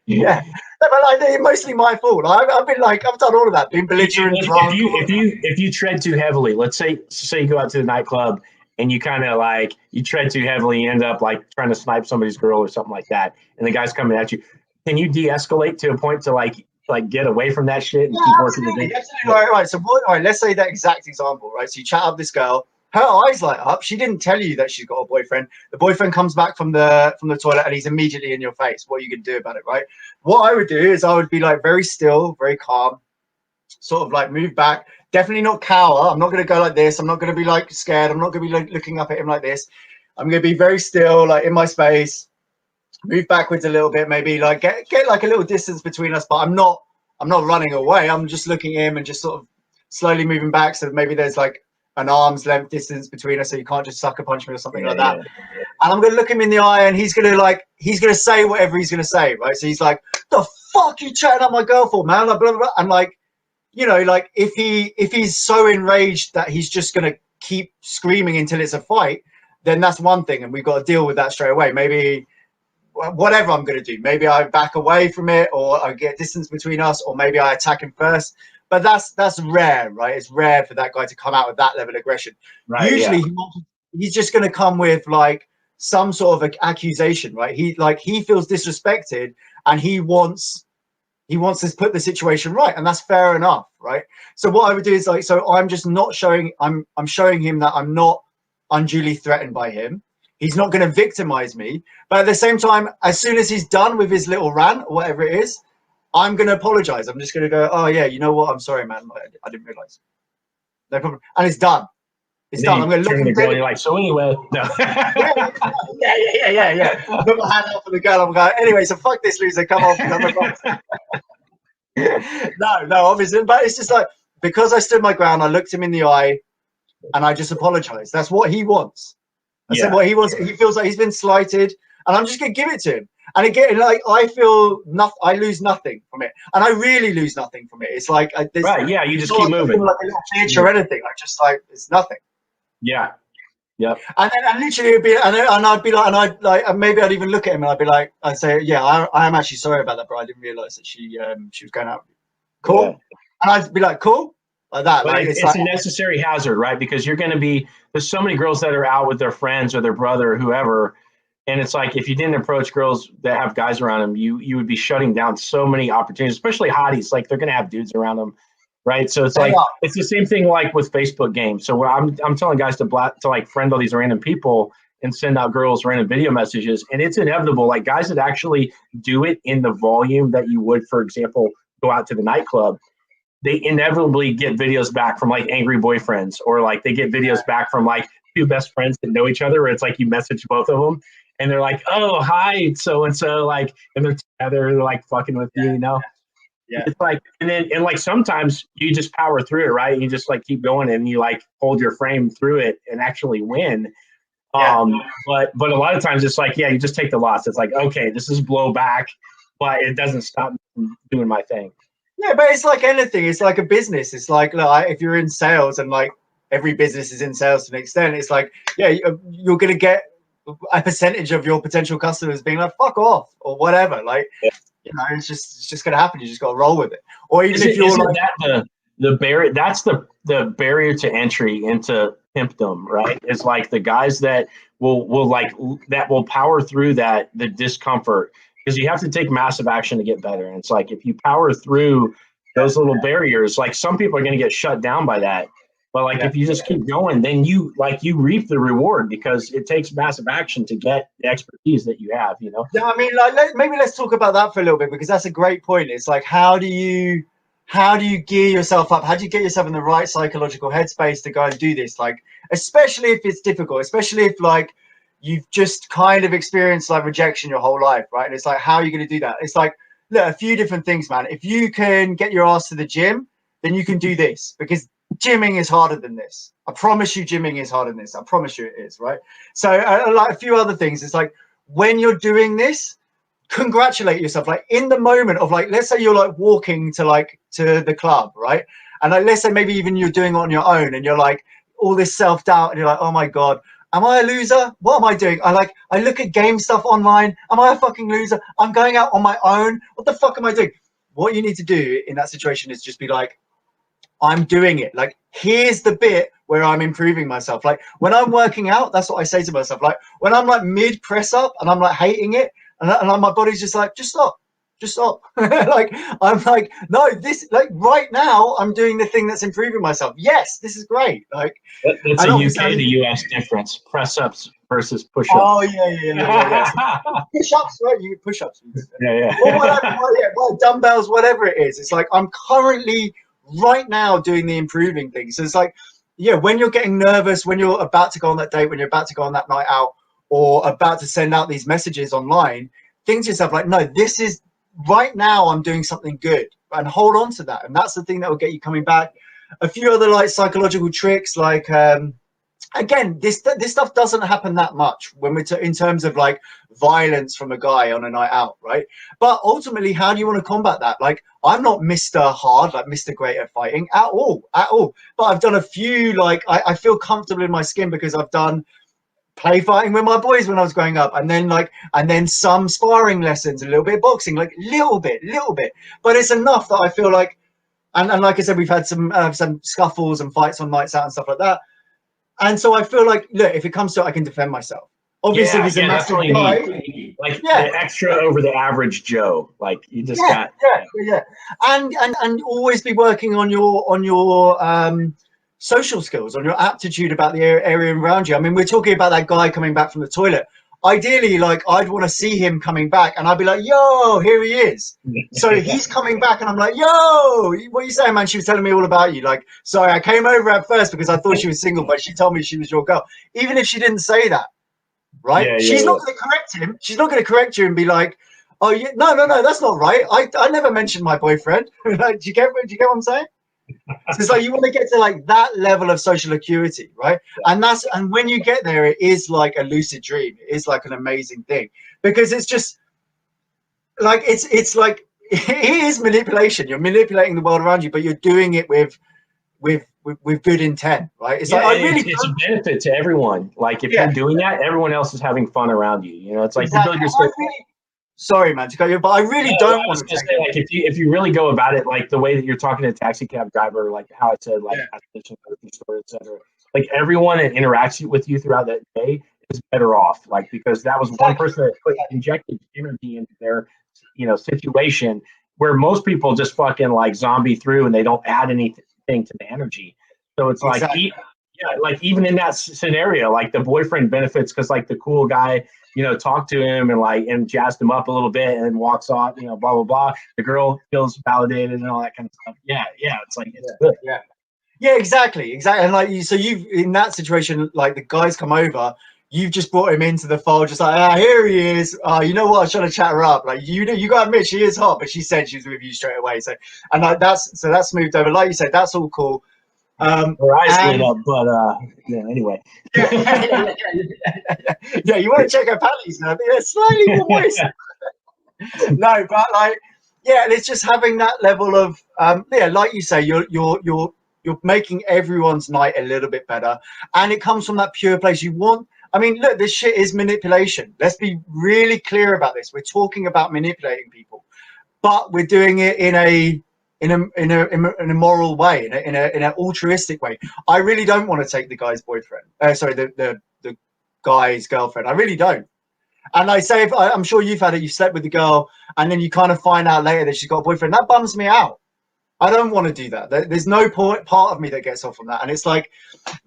Yeah. But like, they're mostly my fault. I've been like, I've done all of that, being belligerent, drunk. If you tread too heavily, let's say you go out to the nightclub and you kind of like you tread too heavily, you end up like trying to snipe somebody's girl or something like that, and the guy's coming at you. Can you de-escalate to a point to like get away from that shit and keep working the day? Absolutely. Right. So let's say that exact example, right? So you chat up this girl, her eyes light up. She didn't tell you that she's got a boyfriend. The boyfriend comes back from the toilet and he's immediately in your face. What are you gonna do about it, right? What I would do is I would be like very still, very calm, sort of like move back. Definitely not cower. I'm not gonna go like this. I'm not gonna be like scared. I'm not gonna be like looking up at him like this. I'm gonna be very still, like in my space. Move backwards a little bit, maybe like get like a little distance between us, but I'm not running away. I'm just looking at him and just sort of slowly moving back, so maybe there's like an arm's length distance between us, so you can't just sucker punch me or something like that. And I'm gonna look him in the eye, and he's gonna say whatever he's gonna say, right? So he's like, "The fuck you chatting up my girl for, man?" Like, blah, blah, blah. And like, like if he's so enraged that he's just gonna keep screaming until it's a fight, then that's one thing, and we've got to deal with that straight away. Maybe whatever I'm going to do, maybe I back away from it, or I get distance between us, or maybe I attack him first. But that's rare, right? It's rare for that guy to come out with that level of aggression. Right, usually he's just going to come with like some sort of accusation, right? He feels disrespected, and he wants to put the situation right, and that's fair enough, right? So what I would do is like, so I'm just not showing, I'm showing him that I'm not unduly threatened by him. He's not going to victimize me, but at the same time, as soon as he's done with his little rant or whatever it is, I'm going to apologize. I'm just going to go, "Oh yeah, you know what? I'm sorry, man. I didn't realize." No problem. And it's done. It's done. I'm going to look at the girl. You're like, so anyway, no. yeah. I put my hand out for the girl. I'm going, anyway, so fuck this loser. Come on. No, obviously, but it's just like, because I stood my ground, I looked him in the eye, and I just apologized. That's what he wants. I said what he wants. He feels like he's been slighted, and I'm just gonna give it to him. And again, like I feel nothing. I lose nothing from it, and I really lose nothing from it. It's like right, yeah. You just keep moving. Like a little itch or anything. Like just like it's nothing. Yeah, yep. And then and literally it'd be, and I'd be like, and I'd like, and maybe I'd even look at him, and I'd be like, I'd say, "Yeah, I am actually sorry about that, bro. I didn't realize that she was going out." Cool. Yeah. And I'd be like, "Cool." Like that. But like, it's like a necessary hazard, right? Because you're going to be, there's so many girls that are out with their friends or their brother or whoever. And it's like, if you didn't approach girls that have guys around them, you would be shutting down so many opportunities, especially hotties. Like they're going to have dudes around them, right? So it's like, it's the same thing like with Facebook games. So I'm telling guys to like friend all these random people and send out girls random video messages. And it's inevitable. Like guys that actually do it in the volume that you would, for example, go out to the nightclub, they inevitably get videos back from like angry boyfriends, or like they get videos back from like two best friends that know each other, where it's like you message both of them. and they're like, oh, hi, so and so, like, and they're together, they're like fucking with you, you know. Yeah. It's like, and like sometimes you just power through it, right? You just like keep going and you like hold your frame through it and actually win. But a lot of times it's like, yeah, you just take the loss. It's like, okay, this is blowback, but it doesn't stop me from doing my thing. Yeah, but it's like anything. It's like a business. It's like if you're in sales, and like every business is in sales to an extent, it's like, yeah, you're going to get a percentage of your potential customers being like, fuck off or whatever. Like, you know, it's just going to happen. You just got to roll with it. Or even if you're like the barrier, that's the barrier to entry into pimpdom, right? It's like the guys that will power through the discomfort, because you have to take massive action to get better. And it's like, if you power through those little barriers, like some people are going to get shut down by that. But like, if you just keep going, then you reap the reward, because it takes massive action to get the expertise that you have, you know? Yeah, I mean, like, maybe let's talk about that for a little bit, because that's a great point. It's like, how do you gear yourself up? How do you get yourself in the right psychological headspace to go and do this? Like, especially if it's difficult, especially if like you've just kind of experienced like rejection your whole life, right? And it's like, how are you going to do that? It's like, look, a few different things, man. If you can get your ass to the gym, then you can do this, because gymming is harder than this. I promise you, gymming is harder than this. I promise you it is, right? So like a few other things. It's like, when you're doing this, congratulate yourself. Like in the moment of like, let's say you're like walking to the club, right? And like, let's say maybe even you're doing it on your own, and you're like all this self-doubt, and you're like, oh my God, am I a loser? What am I doing? I look at game stuff online. Am I a fucking loser? I'm going out on my own. What the fuck am I doing? What you need to do in that situation is just be like, I'm doing it. Like, here's the bit where I'm improving myself. Like when I'm working out, that's what I say to myself. Like when I'm like mid press up and I'm like hating it, and my body's just like, just stop. Like I'm like, no, this, like right now I'm doing the thing that's improving myself. Yes, this is great. Like that's a UK to US difference. Press ups versus push ups. Oh yeah. Push ups, right? You push ups. Yeah. Or whatever, dumbbells, whatever it is. It's like I'm currently right now doing the improving thing. So it's like, yeah, when you're getting nervous, when you're about to go on that date, when you're about to go on that night out, or about to send out these messages online, think to yourself like, no, this is right now I'm doing something good, and hold on to that. And that's the thing that will get you coming back. A few other like psychological tricks, like again, this stuff doesn't happen that much when we're in terms of like violence from a guy on a night out, right? But ultimately, how do you want to combat that? Like, I'm not Mr. Hard, like Mr. Great at fighting at all. But I've done a few, like I feel comfortable in my skin because I've done play fighting with my boys when I was growing up, and then some sparring lessons, a little bit of boxing, like little bit, but it's enough that I feel like, and like I said, we've had some scuffles and fights on nights out and stuff like that. And so I feel like, look, if it comes to it, I can defend myself. Obviously, if it's a massive guy, like the extra over the average Joe, like you just got and always be working on your social skills, on your aptitude about the area around you. I mean, we're talking about that guy coming back from the toilet. Ideally, like I'd want to see him coming back, and I'd be like, yo, here he is. So he's coming back, and I'm like, yo, what are you saying, man? She was telling me all about you. Like, sorry, I came over at first because I thought she was single, but she told me she was your girl. Even if she didn't say that, right? She's not going to correct him. She's not going to correct you and be like, oh, yeah, no, that's not right. I never mentioned my boyfriend. Like, do you get what I'm saying? So it's like you want to get to like that level of social acuity, right? And when you get there, it is like a lucid dream. It is like an amazing thing, because it's just like it's like it is manipulation. You're manipulating the world around you, but you're doing it with good intent, right? It's like it's a benefit to everyone. Like if you're doing that, everyone else is having fun around you. You know, it's like you build yourself. Sorry, man, to cut you, but I really don't want to say, like, if you really go about it, like the way that you're talking to a taxi cab driver, like how I said, like grocery store, etc. Like everyone that interacts with you throughout that day is better off, like because that was one person that injected energy into their, situation, where most people just fucking like zombie through and they don't add anything to the energy. So it's like, like even in that scenario, like the boyfriend benefits because like the cool guy, talked to him and jazzed him up a little bit and then walks off, blah, blah, blah. The girl feels validated and all that kind of stuff. Yeah. It's like, it's good. Yeah, exactly. And like so you've in that situation, like the guys come over, you've just brought him into the fold, just like, here he is. You know what? I was trying to chat her up. Like, you got to admit she is hot, but she said she's with you straight away. So, and like that's moved over. Like you said, that's all cool. Her eyes lit up, but yeah. Anyway. Yeah, you want to check her panties now? They're slightly more moist. No, but like, yeah, and it's just having that level of yeah, like you say, you're making everyone's night a little bit better, and it comes from that pure place. You want. I mean, look, this shit is manipulation. Let's be really clear about this. We're talking about manipulating people, but we're doing it in a moral way, in an altruistic way. I really don't want to take the guy's boyfriend. Sorry, the guy's girlfriend. I really don't. And I say, I'm sure you've had it. You slept with the girl, and then you kind of find out later that she's got a boyfriend. That bums me out. I don't want to do that. There's no part of me that gets off on that. And it's like,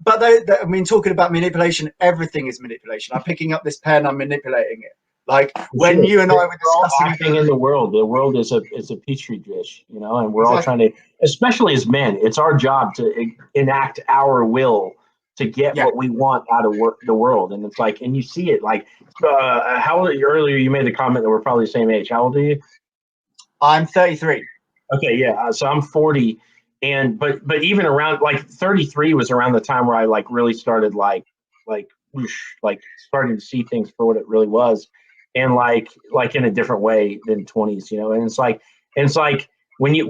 but I mean, talking about manipulation, everything is manipulation. I'm picking up this pen, I'm manipulating it. Like when you and I were discussing acting in the world is a petri dish, you know, and we're all trying to, especially as men, it's our job to enact our will to get what we want out of the world. And it's like, and you see it like, how old are you? Earlier you made the comment that we're probably the same age. How old are you? I'm 33. Okay, yeah. So I'm 40, and but even around like 33 was around the time where I like really started like whoosh, like starting to see things for what it really was, and like in a different way than 20s, you know. And it's like when you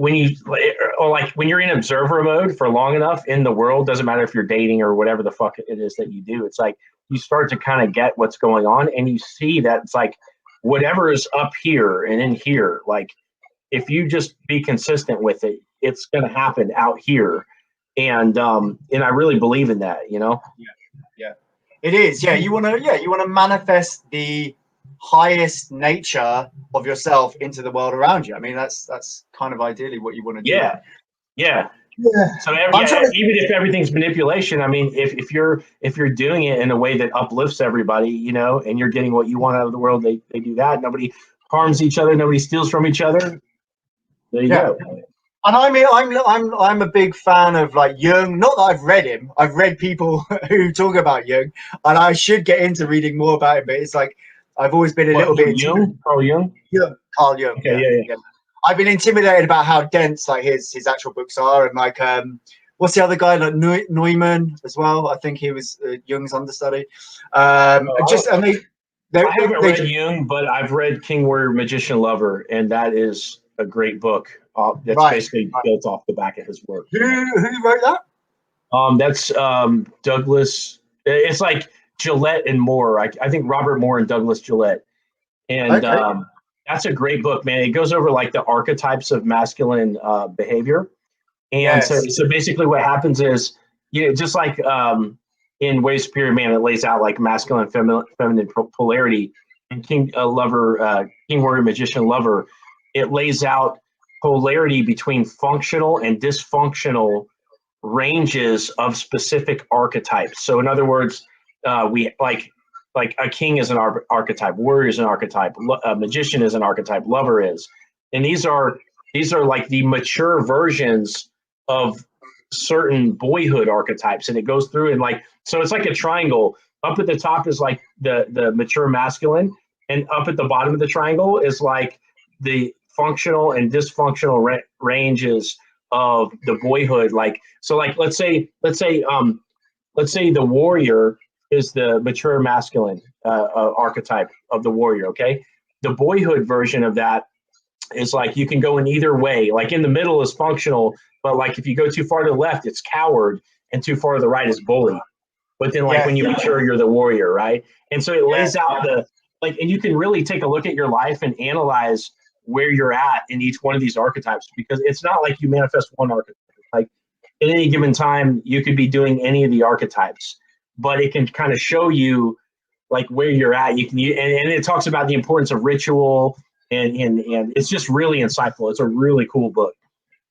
or like when you're in observer mode for long enough in the world, doesn't matter if you're dating or whatever the fuck it is that you do. It's like you start to kind of get what's going on, and you see that it's like whatever is up here and in here, like. If you just be consistent with it, it's going to happen out here, and I really believe in that. You know. Yeah, it is. Yeah, you want to manifest the highest nature of yourself into the world around you. I mean, that's kind of ideally what you want to do. Yeah. So even if everything's manipulation, I mean, if you're doing it in a way that uplifts everybody, you know, and you're getting what you want out of the world, they do that. Nobody harms each other. Nobody steals from each other. There you go. And I'm a big fan of like Jung. Not that I've read him. I've read people who talk about Jung, and I should get into reading more about him. But it's like I've always been a little bit Jung. Carl Jung. Carl Jung. Okay, yeah. I've been intimidated about how dense like his actual books are, and like what's the other guy like Neumann as well? I think he was Jung's understudy. I haven't read Jung, but I've read King, Warrior, Magician, Lover, and that is a great book. That's basically built off the back of his work. Who wrote that? That's Douglas. It's like Gillette and Moore. I think Robert Moore and Douglas Gillette. And that's a great book, man. It goes over like the archetypes of masculine behavior. And so basically what happens is, you know, just like in Way Superior Man, it lays out like masculine and feminine polarity. And King Warrior, Magician, Lover, it lays out polarity between functional and dysfunctional ranges of specific archetypes. So in other words, we like a king is an archetype, warrior is an archetype, a magician is an archetype, lover is. And these are like the mature versions of certain boyhood archetypes. And it goes through and like, so it's like a triangle. Up at the top is like the mature masculine, and up at the bottom of the triangle is like the functional and dysfunctional ranges of the boyhood. Like, so like, let's say the warrior is the mature masculine archetype of the warrior. Okay. The boyhood version of that is like, you can go in either way. Like in the middle is functional, but like if you go too far to the left, it's coward, and too far to the right is bully. But then like when you mature, you're the warrior. Right. And so it lays out and you can really take a look at your life and analyze where you're at in each one of these archetypes, because it's not like you manifest one archetype. Like at any given time, you could be doing any of the archetypes, but it can kind of show you like where you're at. You can, and it talks about the importance of ritual, and it's just really insightful. It's a really cool book.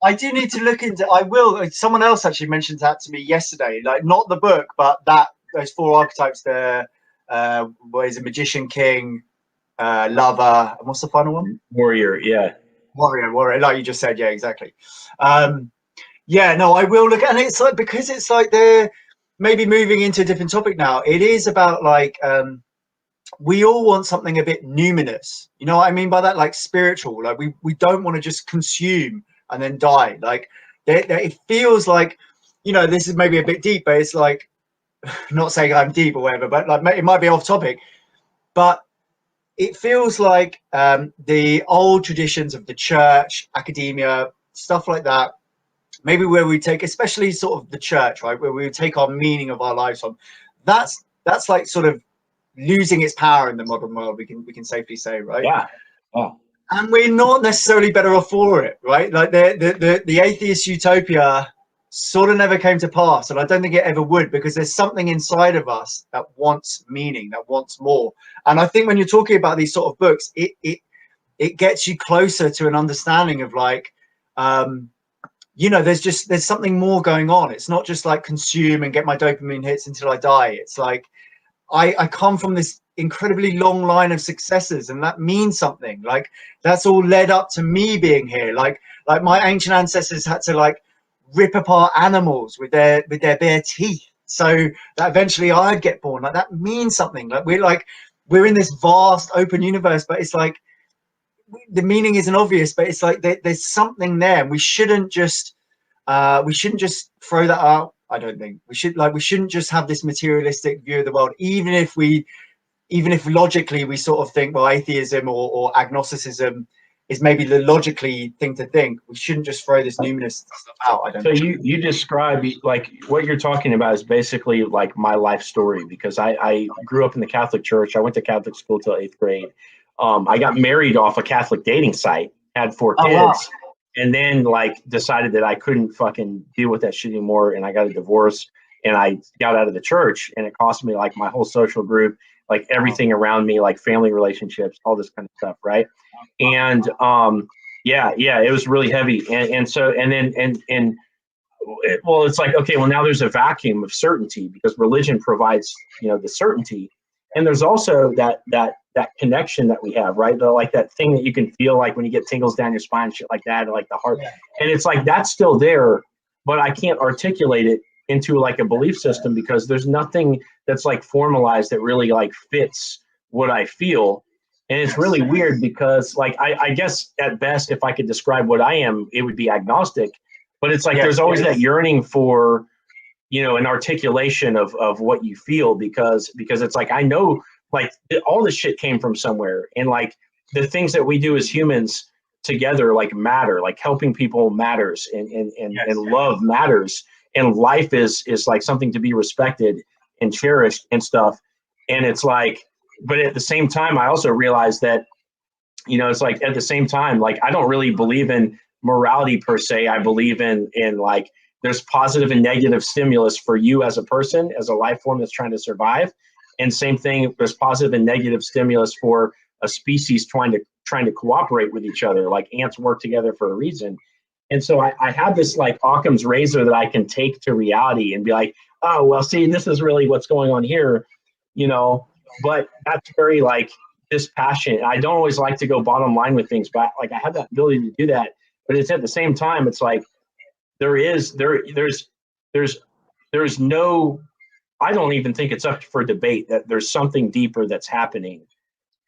I do need to look into. I will. Someone else actually mentioned that to me yesterday. Like not the book, but those 4 archetypes there. What is a magician, king, lover, and what's the final one? Warrior. Yeah. Warrior. Like you just said. Yeah, exactly. No, I will look, and it's like, because it's like maybe moving into a different topic now, it is about like we all want something a bit numinous. You know what I mean by that? Like spiritual. Like we don't want to just consume and then die. Like it feels like, you know, this is maybe a bit deep, but it's like, not saying I'm deep or whatever, but like it might be off topic, but it feels like the old traditions of the church, academia, stuff like that, maybe where we take, especially sort of the church, right, where we take our meaning of our lives from, that's like sort of losing its power in the modern world, we can safely say, right? Yeah. Oh. And we're not necessarily better off for it, right? Like the atheist utopia sort of never came to pass, and I don't think it ever would, because there's something inside of us that wants meaning, that wants more. And I think when you're talking about these sort of books, it gets you closer to an understanding of like, you know, there's something more going on. It's not just like consume and get my dopamine hits until I die. It's like I come from this incredibly long line of successes, and that means something. Like that's all led up to me being here. Like my ancient ancestors had to like rip apart animals with their bare teeth so that eventually I'd get born. Like that means something. Like we're in this vast open universe, but it's like the meaning isn't obvious, but it's like there's something there, and we shouldn't just throw that out. I don't think we shouldn't just have this materialistic view of the world, even if logically we sort of think, well, atheism or agnosticism is maybe the logically thing to think. We shouldn't just throw this numinous stuff out. I don't. So you describe, like, what you're talking about is basically like my life story, because I grew up in the Catholic Church. I went to Catholic school till 8th grade. I got married off a Catholic dating site, had 4 kids. Wow. And then like decided that I couldn't fucking deal with that shit anymore, and I got a divorce, and I got out of the church, and it cost me like my whole social group, like everything around me, like family relationships, all this kind of stuff, right? And yeah, it was really heavy, and well, it's like, okay, well, now there's a vacuum of certainty because religion provides, you know, the certainty, and there's also that connection that we have, right? Like that thing that you can feel like when you get tingles down your spine, shit like that, or like the heart. And it's like, that's still there, but I can't articulate it into like a belief system because there's nothing that's like formalized that really like fits what I feel. And it's really weird because like, I guess at best, if I could describe what I am, it would be agnostic, but it's like, there's always that yearning for, you know, an articulation of what you feel, because it's like, I know like all this shit came from somewhere, and like the things that we do as humans together like matter, like helping people matters, and love matters, and life is like something to be respected and cherished and stuff. And it's like, but at the same time, I also realized that, you know, it's like at the same time, like I don't really believe in morality per se. I believe in like there's positive and negative stimulus for you as a person, as a life form that's trying to survive. And same thing, there's positive and negative stimulus for a species trying to cooperate with each other. Like ants work together for a reason. And so I have this like Occam's razor that I can take to reality and be like, oh, well, see, this is really what's going on here, you know, but that's very like dispassionate. I don't always like to go bottom line with things, but like I have that ability to do that. But it's at the same time, it's like, there's no, I don't even think it's up for debate that there's something deeper that's happening,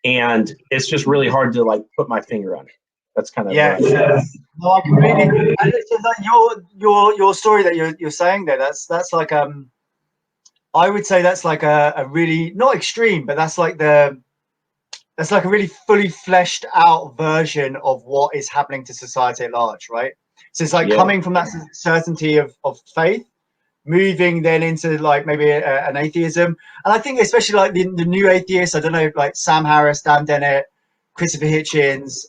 and it's just really hard to like put my finger on it. That's kind of No, I completely. And it's like your story that you're saying there. That's like I would say that's like a really not extreme, but that's like a really fully fleshed out version of what is happening to society at large, right? So it's like coming from that certainty of faith, moving then into like maybe an atheism. And I think especially like the new atheists, I don't know, like Sam Harris, Dan Dennett, Christopher Hitchens.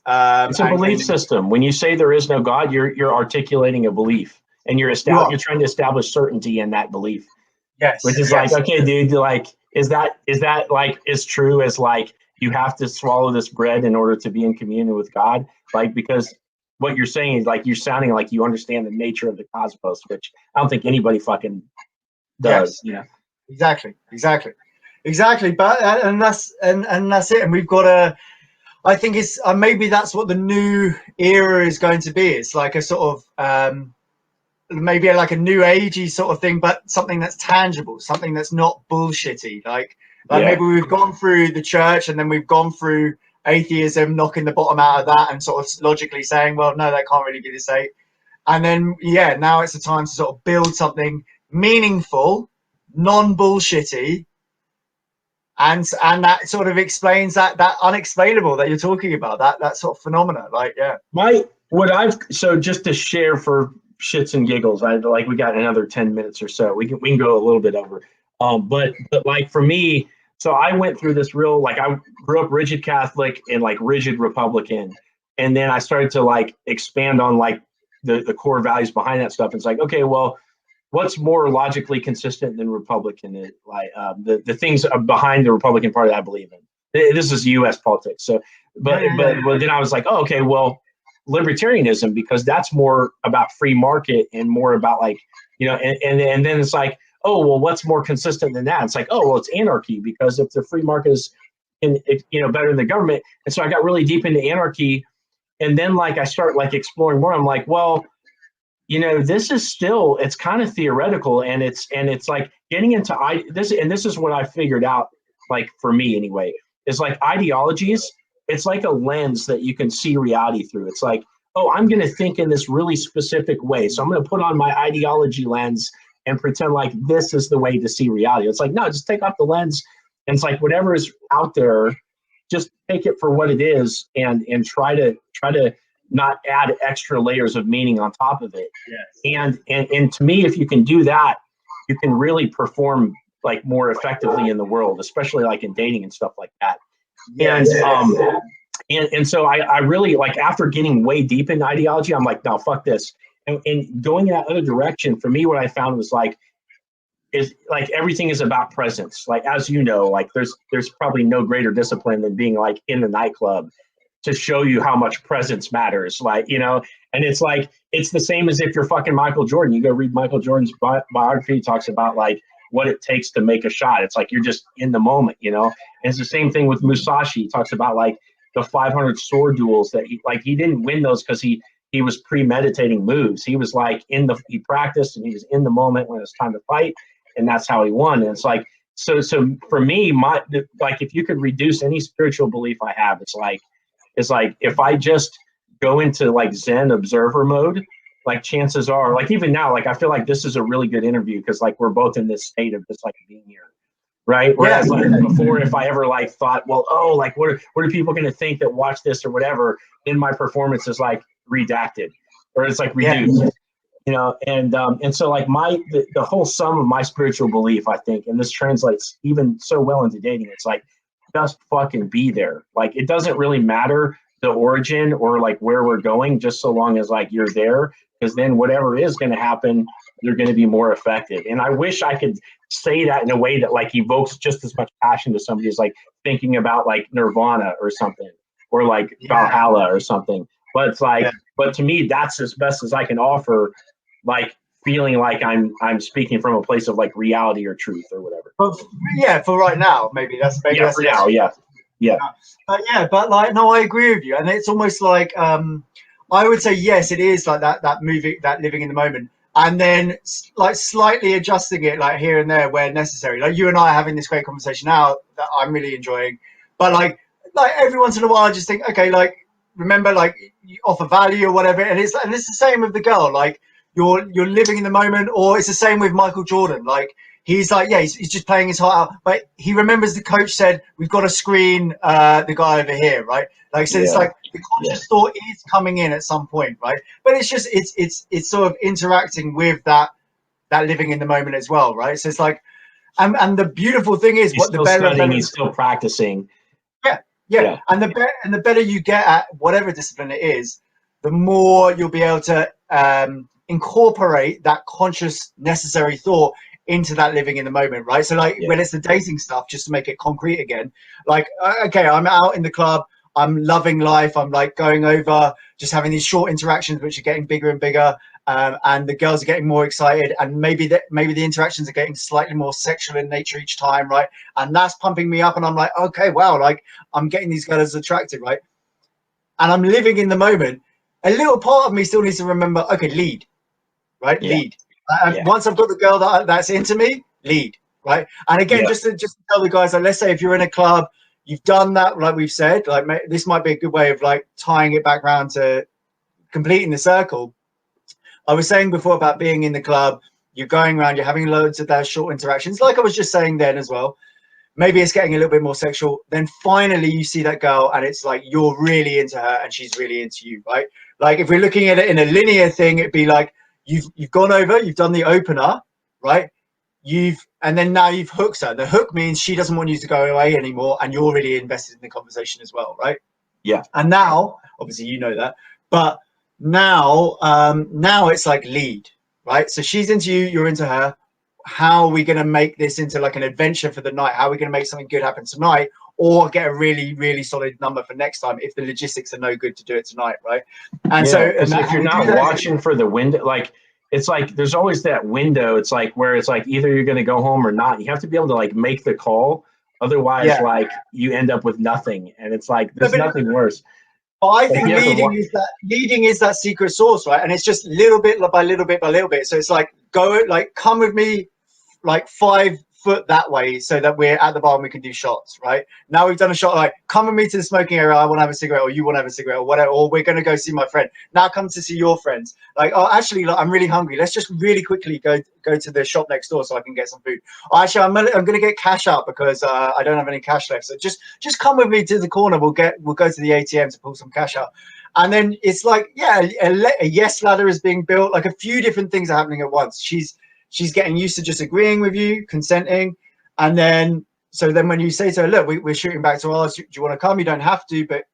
It's a belief system. When you say there is no God, you're articulating a belief, and you're trying to establish certainty in that belief. Yes. Which is like, okay, dude, like, is that like as true as like you have to swallow this bread in order to be in communion with God? Like, because what you're saying is like you're sounding like you understand the nature of the cosmos, which I don't think anybody fucking does. Yes. Yeah. Exactly. But and that's it. And we've got I think it's maybe that's what the new era is going to be. It's like a sort of maybe like a new agey sort of thing, but something that's tangible, something that's not bullshitty. Like maybe we've gone through the church and then we've gone through atheism, knocking the bottom out of that and sort of logically saying, well, no, that can't really be the same. And then, now it's a time to sort of build something meaningful, non-bullshitty, and that sort of explains that unexplainable that you're talking about, that sort of phenomena. Like, so just to share for shits and giggles, we got another 10 minutes or so. We can go a little bit over. But like for me, so I went through this real, like I grew up rigid Catholic and like rigid Republican. And then I started to like expand on like the core values behind that stuff. It's like, okay, well, what's more logically consistent than Republican? Like the things behind the Republican Party I believe in. This is U.S. politics. So, but then I was like, oh, okay, well, libertarianism, because that's more about free market and more about like, and then it's like, oh, well, what's more consistent than that? It's like, oh, well, it's anarchy, because if the free market is better than the government. And so I got really deep into anarchy. And then like I start like exploring more. I'm like, well, this is still, it's kind of theoretical, and it's like getting into this. And this is what I figured out, like for me anyway, is like ideologies. It's like a lens that you can see reality through. It's like, oh, I'm going to think in this really specific way. So I'm going to put on my ideology lens and pretend like this is the way to see reality. It's like, no, just take off the lens. And it's like, whatever is out there, just take it for what it is, and try to not add extra layers of meaning on top of it. Yes. And to me, if you can do that, you can really perform like more effectively in the world, especially like in dating and stuff like that. Yes. And so I really, like, after getting way deep into ideology, I'm like, no, fuck this. And going in that other direction, for me, what I found was like, everything is about presence. Like, as you know, like there's probably no greater discipline than being like in the nightclub to show you how much presence matters. Like, and it's like, it's the same as if you're fucking Michael Jordan. You go read Michael Jordan's biography. He talks about like what it takes to make a shot. It's like, you're just in the moment, and it's the same thing with Musashi. He talks about like the 500 sword duels that he didn't win those because he was premeditating moves. He was like he practiced, and he was in the moment when it was time to fight. And that's how he won. And it's like, so for me, like, if you could reduce any spiritual belief I have, it's like if I just go into like Zen observer mode, like chances are, like even now, like I feel like this is a really good interview because like we're both in this state of just like being here, right? Whereas like before, if I ever like thought, well, oh, like what are people going to think that watch this or whatever, then my performance is like redacted, or it's like reduced. And so like the whole sum of my spiritual belief, I think, and this translates even so well into dating, it's like, just fucking be there. Like, it doesn't really matter the origin or like where we're going, just so long as like you're there, because then whatever is going to happen, you're going to be more effective. And I wish I could say that in a way that like evokes just as much passion to somebody as like thinking about like Nirvana or something, or like Valhalla or something. But it's like, but to me, that's as best as I can offer, like feeling like I'm speaking from a place of like reality or truth or whatever. For right now, maybe that's for now. But like, no, I agree with you, and it's almost like I would say yes, it is like that movie, that living in the moment, and then like slightly adjusting it like here and there where necessary. Like you and I are having this great conversation now that I'm really enjoying, but like every once in a while I just think, okay, like remember, like you offer value or whatever, and it's the same with the girl, like you're living in the moment. Or it's the same with Michael Jordan, like he's like, he's just playing his heart out, but he remembers the coach said, we've got to screen the guy over here, right? Like, so it's like the conscious thought is coming in at some point, right? But it's just it's sort of interacting with that living in the moment as well, right? So it's like, and the beautiful thing is, he's still studying, he's still practicing. Yeah. And the better you get at whatever discipline it is, the more you'll be able to incorporate that conscious, necessary thought into that living in the moment, right? So like when it's the dating stuff, just to make it concrete again, like, okay, I'm out in the club, I'm loving life, I'm like going over, just having these short interactions which are getting bigger and bigger, and the girls are getting more excited, and maybe the interactions are getting slightly more sexual in nature each time, right? And that's pumping me up, and I'm like, okay, wow, like I'm getting these girls attracted, right? And I'm living in the moment. A little part of me still needs to remember, okay, lead, right? Yeah. Lead. Once I've got the girl that's into me, lead, right? And again, just to tell the guys, like, let's say if you're in a club, you've done that, like we've said, like this might be a good way of like tying it back around to completing the circle. I was saying before about being in the club, you're going around, you're having loads of those short interactions, like I was just saying then as well. Maybe it's getting a little bit more sexual. Then finally you see that girl and it's like you're really into her and she's really into you, right? Like if we're looking at it in a linear thing, it'd be like you've gone over, you've done the opener, right? And then now you've hooked her. The hook means she doesn't want you to go away anymore and you're really invested in the conversation as well, right? Yeah. And now, obviously you know that, but now it's like lead, right? So she's into you, you're into her. How are we going to make this into like an adventure for the night? How are we going to make something good happen tonight, or get a really, really solid number for next time if the logistics are no good to do it tonight, right? And so if you're not watching for the window, like it's like there's always that window. It's like where it's like either you're going to go home or not. You have to be able to like make the call. Otherwise, like you end up with nothing, and it's like there's nothing worse. But I think leading is that secret sauce, right? And it's just little bit by little bit by little bit. So it's like come with me, like 5 foot that way, so that we're at the bar and we can do shots. Right now we've done a shot. Like come with me to the smoking area. I want to have a cigarette, or you want to have a cigarette, or whatever. Or we're going to go see my friend. Now come to see your friends. Like oh, actually, like, I'm really hungry. Let's just really quickly go to the shop next door so I can get some food. Oh, actually, I'm going to get cash out because I don't have any cash left. So just come with me to the corner. We'll go to the ATM to pull some cash out. And then it's like a yes ladder is being built. Like a few different things are happening at once. She's getting used to just agreeing with you, consenting. And then, so then when you say to her, look, we're shooting back to ours, do you want to come? You don't have to, but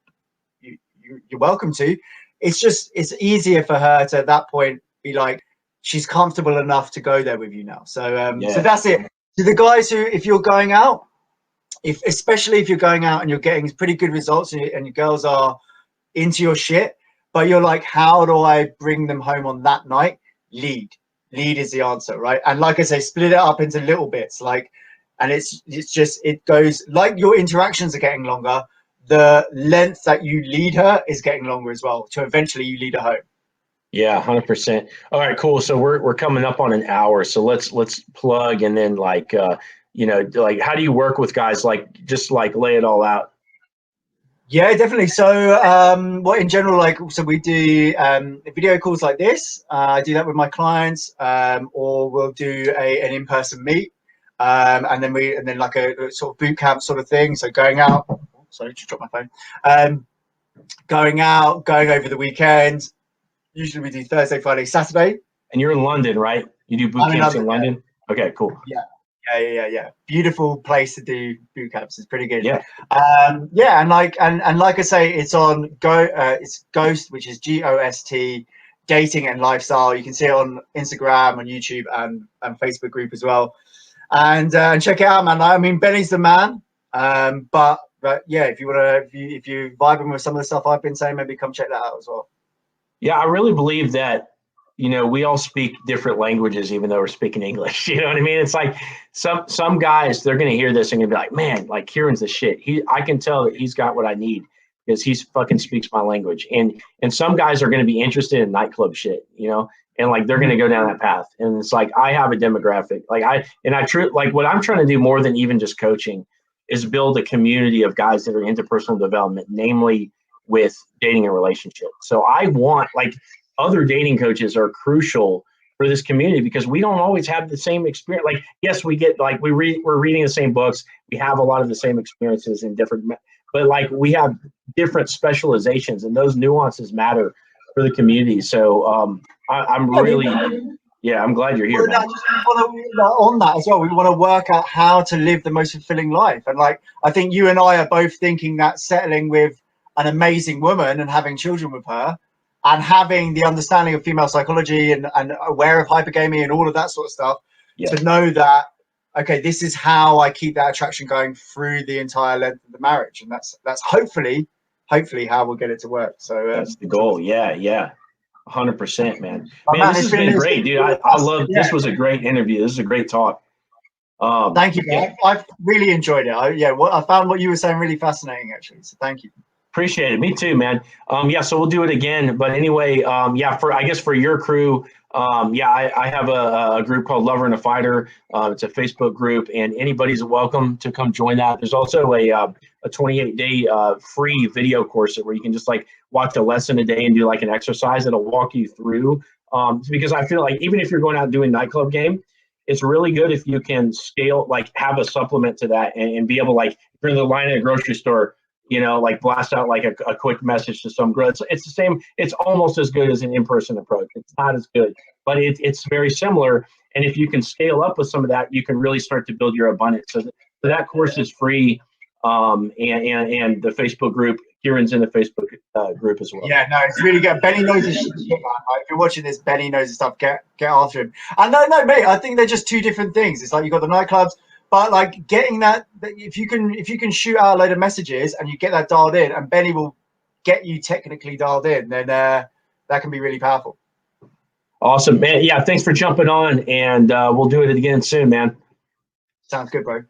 you're welcome to. It's easier for her to at that point be like, she's comfortable enough to go there with you now. So, so that's it. To the guys who, if you're going out, especially if you're going out and you're getting pretty good results and your girls are into your shit, but you're like, how do I bring them home on that night? Lead is the answer, right? And like I say, split it up into little bits, like, and it's just, it goes like your interactions are getting longer, the length that you lead her is getting longer as well, to eventually you lead her home. Yeah, 100%. All right, cool. So we're coming up on an hour, so let's plug, and then like like how do you work with guys? Like just like lay it all out. Yeah, definitely. So what in general, like, so we do video calls like this. I do that with my clients, or we'll do an in-person meet, and then like a sort of boot camp sort of thing. So going out, sorry, just dropped my phone. Going out, going over the weekend. Usually we do Thursday, Friday, Saturday. And you're in London, right? You do boot camps in London? Okay, cool. Yeah. Beautiful place to do boot camps. It's pretty good. Yeah. And like I say, it's on it's GOST, which is GOST, dating and lifestyle. You can see it on Instagram, on YouTube, and Facebook group as well. And check it out, man. I mean, Benny's the man. But yeah, if you vibing with some of the stuff I've been saying, maybe come check that out as well. Yeah, I really believe that. We all speak different languages, even though we're speaking English. You know what I mean? It's like some guys, they're going to hear this and going to be like, man, like Kieran's the shit. I can tell that he's got what I need because he's fucking speaks my language. And some guys are going to be interested in nightclub shit, and like they're going to go down that path. And it's like I have a demographic. Like like what I'm trying to do more than even just coaching is build a community of guys that are into personal development, namely with dating and relationships. So I want like other dating coaches are crucial for this community because we don't always have the same experience. Like, yes, we get like we're reading the same books. We have a lot of the same experiences in different, but like we have different specializations, and those nuances matter for the community. So I'm really, I'm glad you're here. On that as well, we want to work out how to live the most fulfilling life. And like, I think you and I are both thinking that settling with an amazing woman and having children with her, and having the understanding of female psychology and aware of hypergamy and all of that sort of stuff, to know that, okay, this is how I keep that attraction going through the entire length of the marriage. And that's hopefully how we'll get it to work. So that's the goal. Yeah. 100%, man. Man, this has been great, dude. I love, this was a great interview. This is a great talk. Thank you, man. I've really enjoyed it. I found what you were saying really fascinating, actually. So thank you. Appreciate it. Me too, man. Yeah, so we'll do it again. But anyway, yeah, I guess for your crew, yeah, I have a group called Lover and a Fighter. It's a Facebook group, and anybody's welcome to come join that. There's also a 28-day free video course where you can just like watch a lesson a day and do like an exercise that'll walk you through. Because I feel like even if you're going out and doing nightclub game, it's really good if you can scale, like have a supplement to that and be able to, like, if you're in the line at a grocery store, like blast out like a quick message to some girl. It's the same. It's almost as good as an in-person approach. It's not as good, but it's very similar. And if you can scale up with some of that, you can really start to build your abundance. So that course is free, and the Facebook group, Kieran's in the Facebook group as well. Yeah, no, it's really good. Benny knows his shit, man. Like, if you're watching this, Benny knows his stuff. Get after him. And no, mate, I think they're just two different things. It's like you got the nightclubs. But like getting that, if you can shoot out a load of messages and you get that dialed in, and Benny will get you technically dialed in, then that can be really powerful. Awesome, man. Yeah, thanks for jumping on, and we'll do it again soon, man. Sounds good, bro.